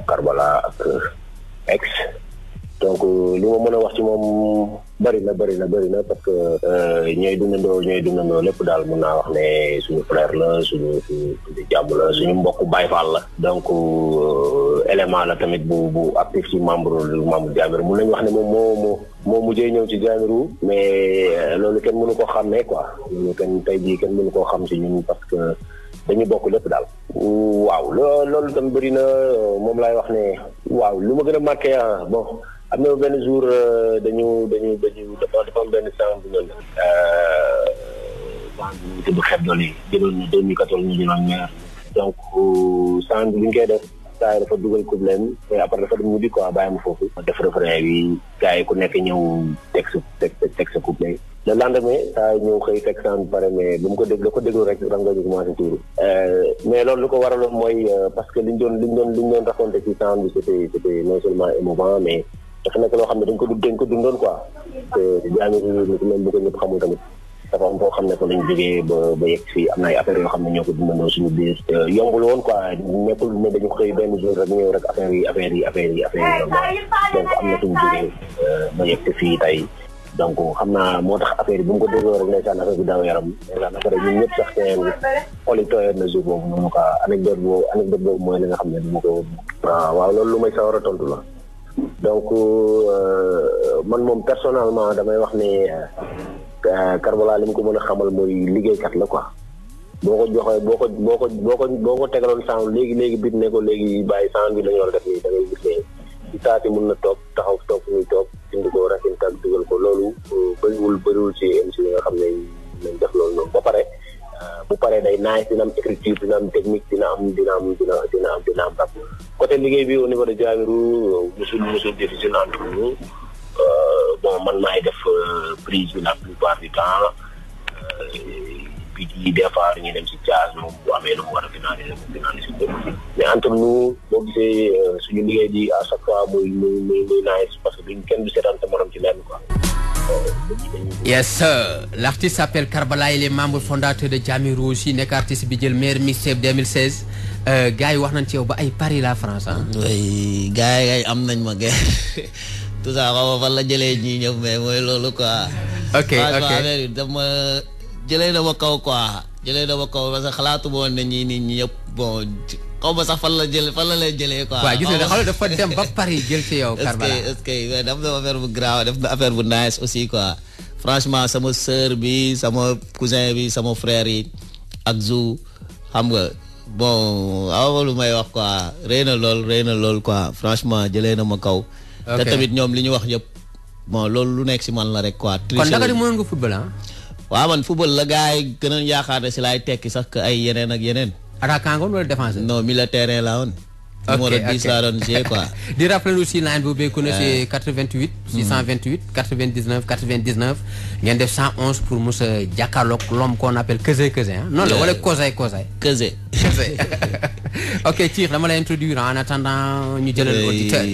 Karbala ak ex donc li ma mën a wax ci moom bari na parce que ñooy dundandoo lépp daal mën naa wax ne suñu frère la suñu jàmm la suñu mbokk Baye Fall la donc élément la tamit bu actif ci membre Diamirou mën nañu wax ne moom moo mujjee ñëw ci Diamirou mais loolu kenn mënu ko xàmmee quoi loolu tey jii kenn mënu koo xam ci ñun parce que dañu bokk lépp daal waaw loolu tam bëri na moom laay wax ne waaw lu ma gën a marqué bon am na benn jour dafa am benn sang bu ñu tudd xeeb doole yi jëloon na 2014 ñu jëloon ñaar donc sang bi ñu koy def saa yi dafa dugal couplet et après dafa dem mu di quoi bàyyi ma foofu def refrain bi gars yi ku nekk ñëw teg sa couplet le lendemain saa ñëw xëy fekk sang bi pare mais bu mu ko déglu rek rango ñu commencé tuuru mais loolu lu ko waraloon mooy parce que liñ doon raconté ci sang bi c'était non seulement émouvant mais dafa nekk loo xam ne dañ ko dundoon quoi te Diamirou même bu ko ñëpp xamul tamit dafa am foo xam ne ko lañ jógee ba yegg fii am na ay affaires yoo xam ne ñoo ko dundandoo suñu biir yombul woon quoi nekkul ne dañu xëy benn jour rek ñëw rek affaire yi donc am na suñu jógee ba yegg fii tey donc xam naa moo tax affaire yi bu mu ko dégloo rek ndeysaan affaire bi daw yaram ndeysaan affaire ñun ñëpp sax seen xol yi tooyoon na jour boobu noonu quoi anecdote boobu mooy li nga xam ne du ma ko waaw loolu lu may sawar a tontu la donc man moom personnellement damay wax ne Karbala li mu ko mën a xamal mooy liggéeykat la quoi boo ko joxee boo ko tegaloon sound léegi bit ne ko léegi bàyyi sound bi la ñu war a def nii da ngay gis ne ci saati mën na toog muy toog indi ko racine tag dugal ko loolu bëriwul ci MC yi nga xam ne nañ def loolu noonu ba pare bu paree day nice dina am écriture dina am technique dina am rap côté liggéey bi au niveau de Diamirou musul difficile entre nous bon man maay def prise bi la plupart du temps compétit yi des fois dañuy dem si jazz moom bu amee lu mu war a finaliser mu finaliser ko mais entre nous boo gisee suñu liggéey di à chaque fois muy nice parce que duñ kenn du seetaan sa morom ci lenn quoi. Yes sir. L'artiste s'appelle Karbala, il est membre fondateur de Jamiru aussi, nekk artiste bi jël meilleur mixtape 2016. Gars yi wax nañ ci yow ba ay Paris la France ah. oui gars yi am nañ ma gars tout ça xaw ma fan la jëlee ñii ñëpp mais mooy loolu quoi. ok affaire yi dama jëlee na ma kaw quoi jëlee na ma kaw parce que xalaatu ma woon ne ñii nit ñi ñëpp bon xaw ma sax fan la leen jëlee quoi. waaw gis nga xool dafa dem ba Paris jël ci yow. Karbala est-ce que mais def na affaire bu grave def na affaire bu nice aussi quoi. franchement sama sœur bi sama cousin bi sama frère yi ak Zou xam nga bon aw lu may wax quoi rëy na lool quoi franchement jëlee na ma kaw. te tamit ñoom li ñu wax yëpp bon loolu lu nekk si man la rek quoi. kon naka di mën nga football ah. waaw man football la gars yi gën a yaakaar ne si laay tekki sax que ay yeneen ak yeneen. attaquant nga wala défenseur. non milieu terrain la woon. numéro 10 laa doon jouer quoi. di rappeler aussi line bu beeku na c'est 88 628 99 99 ngeen def 111 pour Moussa jàkkaarloog l'homme qu'on appelle Keuzé ah. non la wala Kozay. Keuzé. ok Thiir dama lay introduire en attendant ñu jëlal auditeur.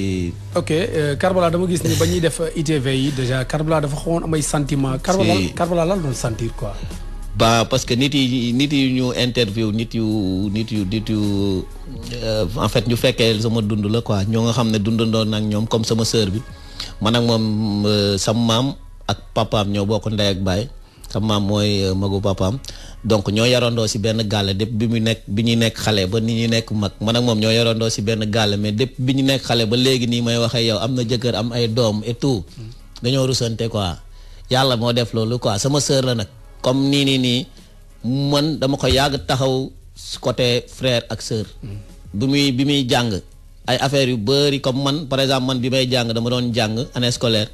ok Karbala dama gis ni ba ñuy def ITV yi déjà Karbala dafa xawoon am ay sentiment. Karbala lan doon sentir quoi. ba parce que nit yi ñu interview nit yu en fait ñu fekkee sama dund la quoi ñoo nga xam ne dundandoon ak ñoom comme sama sœur bi man ak moom sama maam ak papaam ñoo bokk ndey ak baay sama maam mooy magu papaam donc ñoo yarandoo si benn gàlle depuis bi ñuy nekk xale ba ni ñuy nekk mag man ak moom ñoo yarandoo si benn gàlle mais depuis bi ñu nekk xale ba léegi nii may waxee yow am na jëkkër am ay doom et tout dañoo rusante quoi yàlla moo def loolu quoi sama sœur la nag. comme nii man dama ko yàgg taxaw côté frère ak sœur. bi muy jàng ay affaires yu bëri comme man par exemple man bi may jàng dama doon jàng année scolaire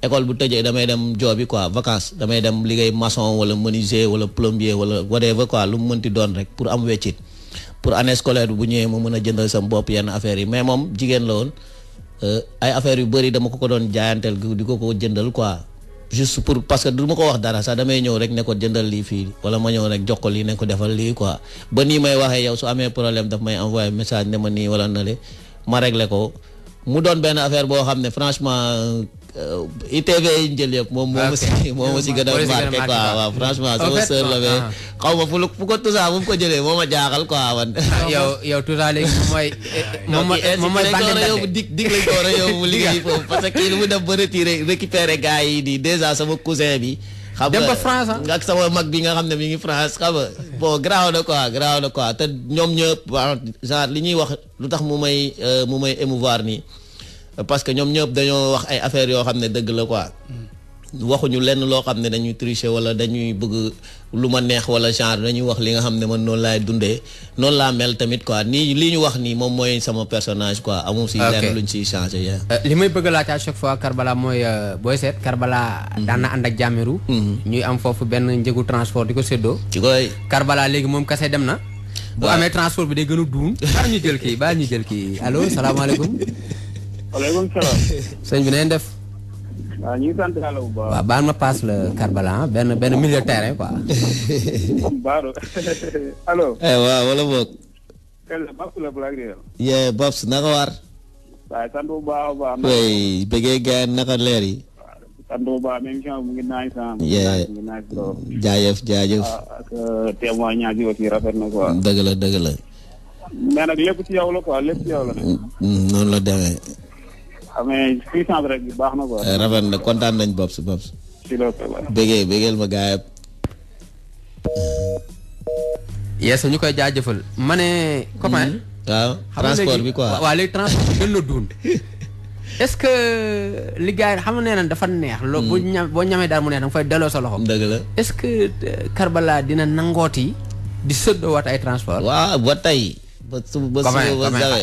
école bu tëjee damay dem joobi quoi vacances damay dem liggéey maçon wala menuisier wala plombier wala whatever quoi lu mu mënti doon rek pour am weccit pour année scolaire bu ñëwee mu mën a jëndal sama bopp yenn affaires yi mais moom jigéen la woon ay affaires yu bëri dama ko doon jaayanteel di ko jëndal quoi. juste pour parce que du ma ko wax dara sax damay ñëw rek ne ko jëndal lii fii wala ma ñëw rek jox ko lii ne ko defal lii quoi ba nii may waxee yow su amee problème daf may envoyer message ne ma nii wala na le ma réglé ko mu doon benn affaire boo xam ne franchement ITV yi njël yëpp moom moo ma si gën a marqué quoi waaw franchement sama sœur la mais xaw ma fu ko Tousa bu mu ko jëlee moo ma jaaxal quoi man. yow Tousa léegi moom mooy bànn yow dig lañ ko war a yow mu liggéey foofu parce que kii lu mu def ba récupérer gars yi di déjà sama cousin bi. xam dem ba France nga ak sama mag bi nga xam ne mi ngi France xam nga bon garaaw na quoi te ñoom ñëpp genre li ñuy wax lu tax mu may émouvoir nii. parce que ñoom ñëpp dañoo wax ay affaires yoo xam ne dëgg la quoi waxuñu lenn loo xam ne dañuy tricher wala dañuy bëgg lu ma neex wala genre dañuy wax li nga xam ne man noonu laay dundee noonu laa mel tamit quoi nii li ñu wax nii moom mooy sama personnage quoi amul si lenn luñ siy changé li may bëgg laaj à chaque fois Karbala mooy booy seet Karbala daan na ànd ak Jamiru ñuy am foofu benn njëgu transport di ko séddoo ci koy Karbala léegi moom kase dem na bu amee transport bi day gën a duun baa ñu jël kii allo salaamaaleykum waaleykum salaam. sëñ bi nañ def. waaw ñu ngi sant yàlla bu baax. waaw baal ma paas la Karbala benn milieu terrain quoi. Baaro allo. waaw wala boog. kenn la Babs la Black Real. yee Babs naka war. waaye sant bu baax a baax. oui bëggee gars naka leer yi. sant bu baax même émission mu ngi naan sax. mu ngi naan jaajëf. ak témoignage yi aussi rafet na quoi. dëgg la. mais nag lépp ci yow la quoi lépp ci yow la nag. noonu la demee. amee puissance rek bi baax na quoi. rafet na kontaan nañ Babs. si la bëggeel ma gaay yëpp. yes ñu koy jaajëfal ma ne. copain. waaw transport bi quoi waaw léegi transport bi gën na dund. est-ce que li gars yi xam nga nee na dafa neex. boo ñamee daal mu neex da nga fay delloo sa loxo. dëgg la est-ce que Karbala dina nangooti di sëddoowaat ay transport. waaw ba tey.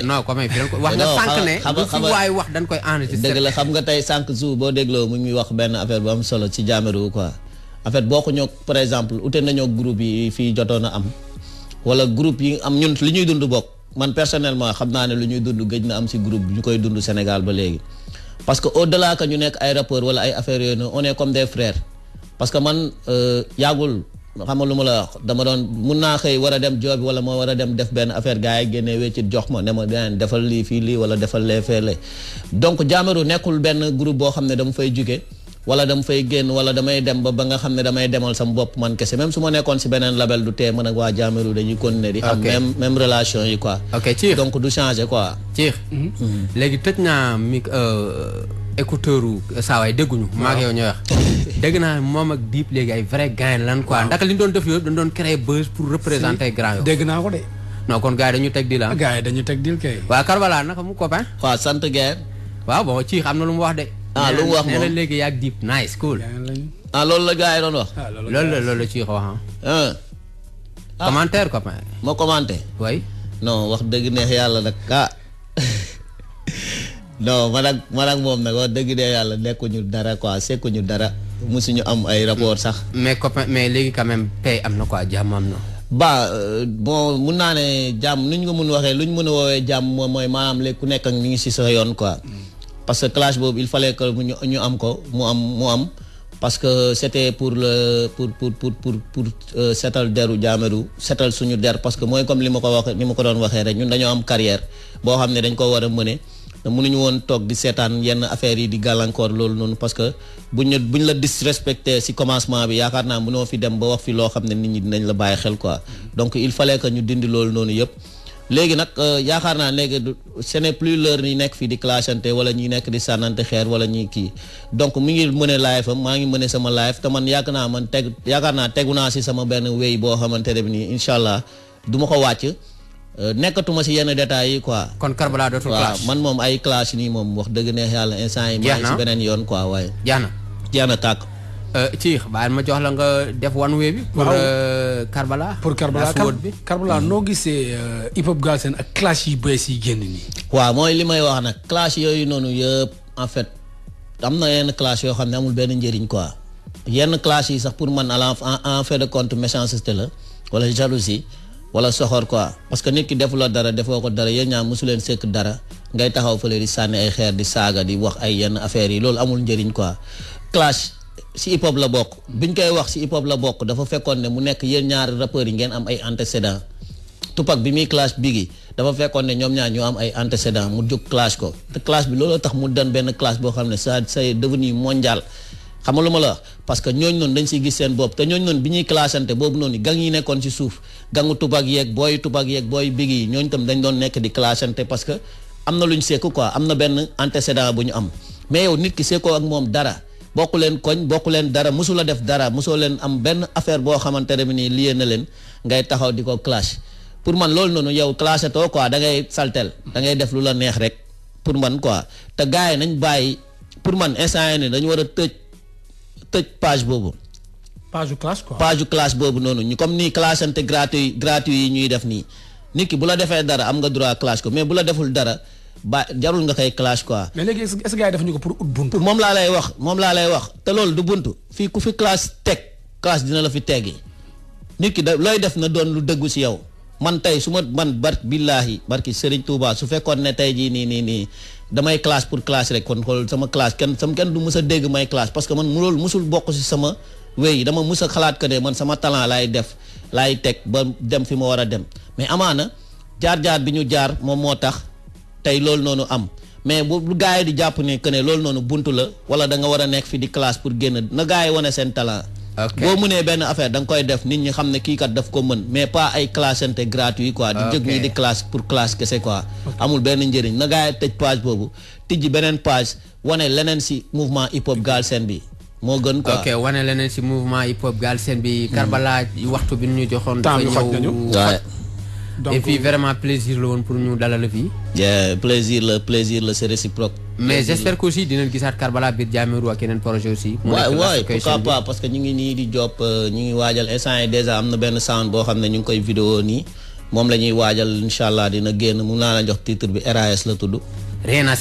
non comme wax nga sànq ne bu fi waay wax dañ koy enregistré. dëgg la xam nga tey sànq jour boo dégloo mu ngi wax benn affaire bu am solo ci Jamiru quoi en fait boo ko ñoo par exemple ute nañoo groupe yi fii jotoon a am wala groupe yi am ñun li ñuy dund bokk man personnellement xam naa ne lu ñuy dund gëj na am si groupe bi ñu koy dund Sénégal ba léegi parce que au delà que ñu nekk ay rappeurs wala ay affaires yooyu noonu on est comme des frères parce que man yàggul xam nga lu ma la wax dama doon mun naa xëy war a dem job wala moo war a dem def benn affaire gars yi génnee weccit jox ma ne ma dinañ defal lii fii lii wala defal lee fee lee donc Jahmerue nekkul benn groupe boo xam ne dama fay jóge wala dama fay génn wala damay dem ba nga xam ne damay demal sama bopp man kese même su ma nekkoon si beneen label du tee man ak waa Jahmerue dañuy continuer di am même relation yi quoi donc du changer quoi Ciix léegi tëj naa mi écouteur u saawaay dégguñu maa ngi yow ñooy wax dégg naa moom ak Dip léegi ay vrai gain lan quoi ndaka li ñu doon def yooyu dañ doon créer buzz pour représenter Grand Yoff dégg naa ko de non kon gars yi dañu teg dil ah gars yi dañu teg dil kay waa Karbala naka mu copain waaw sant gain waaw bon Ciix am na lu mu wax de lu mu wax moom nee na léegi yaag Dip nice cool loolu la gars yi doon wax loolu la Ciix wax commentaire copain moo commenté oui non wax dëgg neex yàlla nag non man ak moom nag wax dëgg neex yàlla nekkuñu dara quoi sekkuñu dara musuñu am ay rapport sax mais copain mais léegi quand même paix am na quoi jàmm am na bon mun naa ne jàmm nu ñu ko mun waxee lu ñu mën a woowee jàmm mooy maanaam léegi ku nekk ak ñu ngi si sa yoon quoi parce que clash boobu il fallait que ñu am ko mu am parce que c'était pour setal deru Jahmerue setal suñu der parce que mooy comme li ma ko doon waxee rek ñun dañoo am carrière boo xam ne dañ ko war a mëne mënuñu woon toog di seetaan yenn affaires yi di gàllankoor loolu noonu parce que buñ la disrespecté si commencement bi yaakaar naa mënoo fi dem ba wax fi loo xam ne nit ñi dinañ la bàyyi xel quoi donc il fallait que ñu dindi loolu noonu yëpp léegi nag yaakaar naa léegi ce n'est plus l'heure ñi nekk fii di clashante wala ñi nekk di sànnante xeer wala ñi kii donc mi ngi mëne live am maa ngi mëne sama live te man yaakaar naa tegu naa si sama benn wéy boo xamante ne bi nii incha allah du ma ko wàcc nekkatuma si yenn détails yi quoi. kon Karbala dootul clash man moom ay clash nii moom wax dëgg neex yàlla instant yi maa ngi si beneen yoon quoi waaye. jeex na tàkk. Ciix baal ma jox la nga def one way bi. pour Karbala. pour Karbala noo gisee hip hop Galsen ak clash yi bees yi génn nii. waaw mooy li may wax nag clash yooyu noonu yëpp en fait am na yenn clash yoo xam ne amul benn njëriñ quoi yenn clash yi sax pour man en fait de compte méchanceté la wala jalousie wala soxor quoi parce que nit ki defu la dara defoo ko dara yéen ñaar mosu leen sekk dara ngay taxaw fële di sànni ay xeer di saaga di wax ay yenn affaires yi loolu amul njëriñ quoi clash. si hip hop la bokk biñ koy wax si hip hop la bokk dafa fekkoon ne mu nekk yéen ñaari rappeurs yi ngeen am ay antécédents Tupac bi muy clash Biggie dafa fekkoon ne ñoom ñaar ñu am ay antécédents mu jóg clash ko te clash bi looloo tax mu doon benn clash boo xam ne ça c'est devenu mondial xam nga lu ma la wax parce que ñooñ noonu dañ siy gis seen bopp te ñooñ noonu bi ñuy clashante boobu noonu gang yi nekkoon si suuf gangu Tupac yeeg booy Biggie yi ñooñ tam dañ doon nekk di clashante parce que am na lu ñu sekku quoi am na benn antécédent bu ñu am mais yow nit ki sekkoo ak moom dara bokku leen koñ bokku leen dara musula def dara musoo leen am benn affaire boo xamante ne nii lié na leen ngay taxaw di ko clash pour man loolu noonu yow clashé too quoi da ngay saltel da ngay def lu la neex rek pour man quoi te gars yi nañ bàyyi pour man instant yii nii dañu war a tëj page boobu. page clash quoi. page clash boobu noonu ñu comme nii clashante gratuit yi ñuy def nii nit ki bu la defee dara am nga droit clash ko mais bu la deful dara. jarul nga koy clash quoi. mais léegi est-ce que gars yi defuñu ko pour ut buntu. moom laa lay wax te loolu du buntu fii ku fi clash clash dina la fi teggi nit ki looy def na doon lu dëggu si yow man tey su ma billaahi barki Serigne Touba su fekkoon ne tey jii nii damay clash pour clash rek kon xool sama clash kenn du mës a dégg may clash parce que man loolu musul bokk si sama wéy dama mës a xalaat que ne man sama talent laay teg ba dem fi ma war a dem mais amaana jaar-jaar bi ñu jaar moom moo tax. tey loolu noonu am mais bu gars yi di jàpp ne que ne loolu noonu buntu la wala da nga war a nekk fi di classe pour génn na gars yi wane seen talent. boo mënee benn affaire da nga koy def nit ñi xam ne kii kat daf ko mën mais pas ay clashante gratuit quoi. di jóg ñi di classe pour classe kese quoi. amul benn njëriñ na gars yi tëj page boobu tijji beneen page wane leneen si mouvement hip hop Galsen bi moo gën quoi. ok wane leneen si mouvement hip hop Galsen bi. Karbala waxtu bi ñu joxoon. dafa ñëw donc et puis vraiment plaisir la woon pour ñu dalal la fii. plaisir la c'est réciproque. mais j'espère que aussi dinañ gisaat Karbala biir Jahmerue ak yeneen projet aussi. waay pourquoi pas parce que ñu ngi nii di job ñu ngi waajal instant yi déjà am na benn sound boo xam ne ñu ngi koy vidéo nii moom la ñuy waajal incha allah dina génn mun naa la jox titre bi RAS la tudd. rien à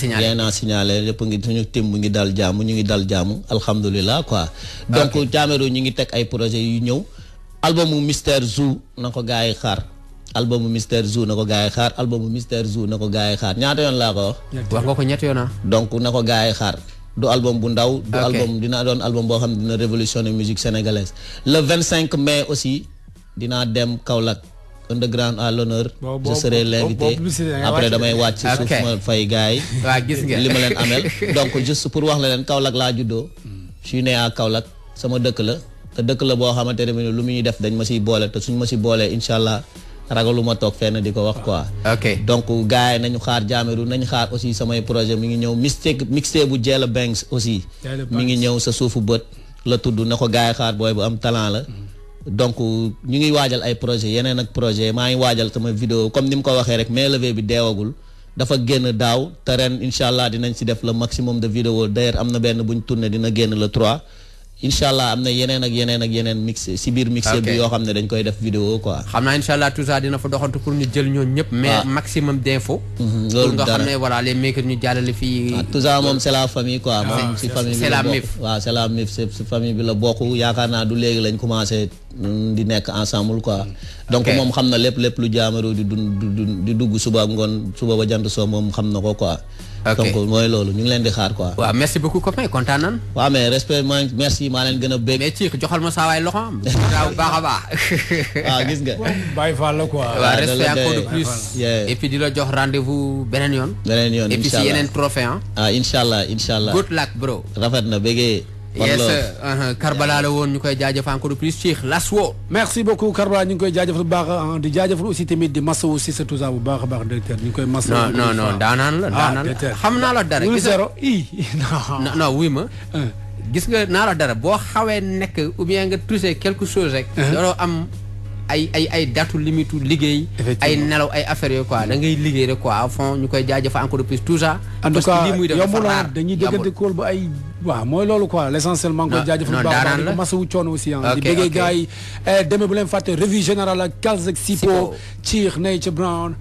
signaler lépp ngi suñu tim mu ngi dal jàmm ñu ngi dal jàmm alhamdulilah quoi. donc Jahmerue ñu ngi teg ay projets yu ñëw. albumu Mr Zou na ko gars yi xaar. albumu Mr Zou na ko gars yi xaar albumu Mr Zou na ko gars yi xaar ñaata yoon laa ko wax. wax nga ko ñetti yoon donc na ko gars yi xaar. du album bu ndaw du album dina doon album boo xam ne dina révolutionner musique sénégalaise le 25 mai aussi dinaa dem Kaolack underground à l'honneur je serai l'invité après damay wàcc ci suuf ma fay gars yi waaw gis nga li ma leen amel donc juste pour wax la leen Kaolack laa juddoo je suis né à Kaolack sama dëkk la te dëkk la boo xamante ne lu muy def dañ ma siy boole te suñ ma si boolee incha allah ragaluma toog fenn di ko wax quoi. donc gars yi nañu xaar Jahmerue nañu xaar aussi samay projet mi ngi ñëw mixtape bu Jella Banks aussi mi ngi ñëw sa suufu bët la tudd na ko gars yi xaar booy bu am talent la donc ñu ngi waajal ay projet yeneen ak projet maa ngi waajal sama vidéo comme ni mu ko waxee rek main levée bi deewagul dafa génn daaw te ren incha allah dinañ si def le maximum de vidéo d'ailleurs am na benn buñ tourné dina génn le 3 incha allah am na yeneen ak yeneen mix si biir mixé bi yoo xam ne dañ koy def vidéo quoi. xam naa incha allah tout ça dina fa doxantu pour ñu jël ñoon ñëpp. mais maximum d'infos. loolu nga xam ne voilà les makers ñu jàllale fii. tout ça moom c'est la famille quoi. moom si famille bi c'est la MIF. waaw c'est la MIF si famille bi la bokk yaakaar naa du léegi lañ commencé di nekk ensemble quoi. donc moom xam na lépp lu Jahmerue di dugg suba ngoon suba ba jant soo moom xam na ko quoi. donc mooy loolu ñu ngi leen di xaar quoi. waaw merci beaucoup copain kontaan nan. waaw mais respect merci maa leen gën a bég. mais ci joxal ma saa waay loxo am. waaw baax a baax. waaw gis nga. bàyyi fa la quoi. waaw respect encore de plus. et puis di la jox rendez-vous beneen yoon. et puis si yeneen trophée ah. incha allah. good luck bro. rafet na bégee. yes Karbala la woon ñu koy jaajëfal encore plus Cheikh Laswo. merci beaucoup Karbala ñu ngi koy jaajëfal bu baax di jaajëfal aussi tamit di masawu aussi sa tout ça bu baax a baax directeur ñu ngi koy masawu. non daanaan la xam naa la dara. non wuy ma. gis nga naa la dara boo xawee nekk ou bien nga touché quelque chose rek. yoroo am ay datu limite liggéey. ay nelaw ay affaires yooyu quoi da ngay liggéey rek quoi à fond ñu koy jaajëfal encore plus tout ça. en tout cas yomb na dañuy déggante kóol ba ay. waaw mooy loolu quoi l'essentiel maa ngi koy jaajëfal bu baax di masawu coono aussi di bëggee gars yi demee bu leen fàtte revue générale ak Kals ak Sipo Cheikh Nature Brown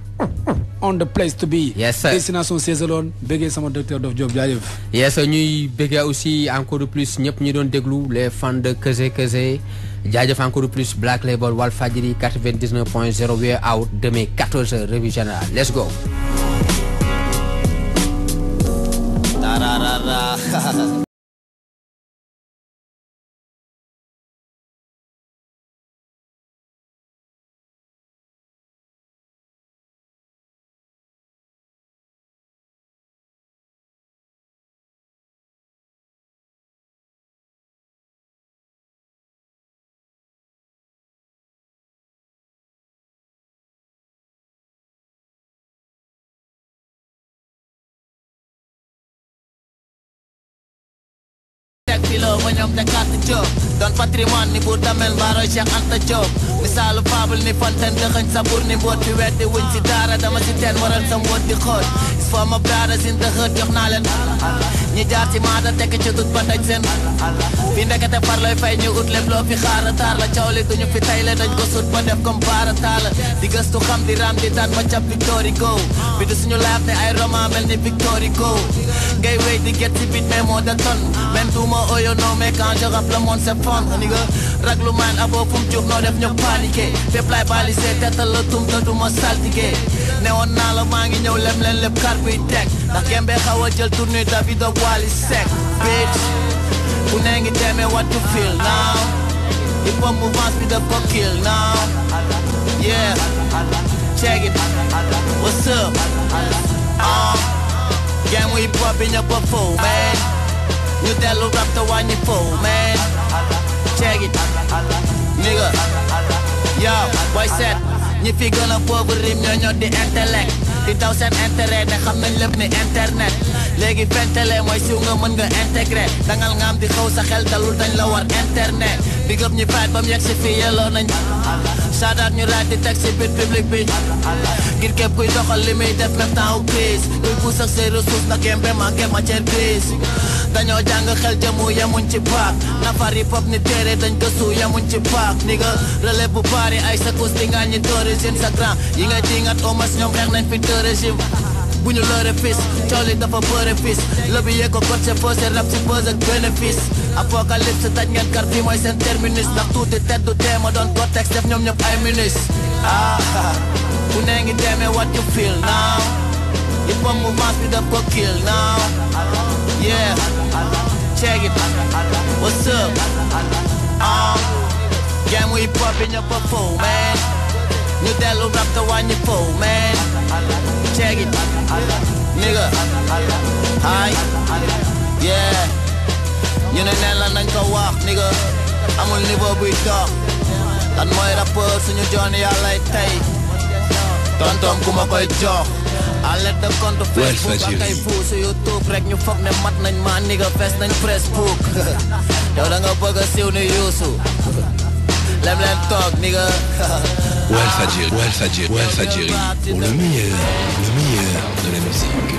on the place to be. yes sir destination Cézalone bëggee sama docteur Dof Diop jaajëf. yes ñuy bëggee aussi encore plus ñëpp ñu doon déglu les fans de Keuse jaajëf encore plus Black Label Walfadjri 99.0 we out demain 14h revue générale let's go. Filo ba ñoom Descartes Diop doon patrimoine ni buur damel mbaaroy Cheikh Anta Diop misaalu fable ni fontaine dëxëñ sa buur ni mboot fi weddi wuñ si daara dama si teen waral sa mboot di xool is for my brothers in the hood jox naa leen ñi jaar ci maata tekk ci dut ba daj seen fi ndekete farloy fay ñu ut lépp loo fi xaara taar la caw li duñu fi tayle dañ ko sut ba def comme baara taala di gëstu xam di ram di daan ba cap Victory go bi du suñu laaf ne ay roman mel ni Victory go ngay wéy di get si bit mais moo de ton même duma oyo non mais quand je rappe le monde s'effondre ni nga raglu man abo fu mu jug noo def ñu paniqué fépp lay balisé tetal la tum te duma saltige ne woon naa la maa ngi ñëw lem leen lépp kar buy teg ndax gembe xaw a jël tournée David ak Wally Seck bitch ku ne ngi demee what you feel now hip hop mouvement bi daf ko kill now yeah check it what's up game hip hop bi ñëpp a fo man ñu dellu rap te wàññi fo man check it nigga yo boy set ñi fi gën a pauvre rim ñoo di intellect di daw seen intérêt ne xam nañ lépp ni internet léegi fentele mooy siw nga mën nga intégré dangal nga am di xaw sa xel dalul dañ la war internet big up ñi fight ba mu yegg si fii yelloo nañ saadaat ñu raat di teg si biir public bi ngir képp kuy doxal li muy def même temps crise kuy pousse ak ses ressources na gembe manqué matière grise dañoo jàng xel jëmu yemuñ ci baak nafar yi pop ni téere dañ gëstu yemuñ ci baak ni nga relève bu bari ay secours di nga ñi d'origine sa grand yi nga dingat omas ñoom xeex nañ fi deux régime bu ñu lëre fis cooli dafa bëre fis lëbi yee ko cote c'est fausse rap si buzz ak bénéfice apocalypse taj ngeen kar fii mooy seen terminus ndax tuuti teddu teema doon cortex def ñoom ñëpp ay minus ku ne ngi demee what you feel now hip hop mouvement bi daf ko kill now yeah check it. What's up? Game we popping up a fool, man. New Dello rap the one you fool, man. Check it, nigga. Hi, yeah. You know Nella nañ ko wax, nigga. Amul niveau buy dox. Lan mooy rappeur suñu jooni yàllay tey. Tontom ku ma koy jox. À l'aide de compte Facebook ak ay vues sur YouTube rek ñu foog ne mat nañ ma nigga fees nañ Facebook. Yow da nga bëgg a siiw ni Youssou. Lem leen toog nigga. Walfadjri pour le meilleur de la musique.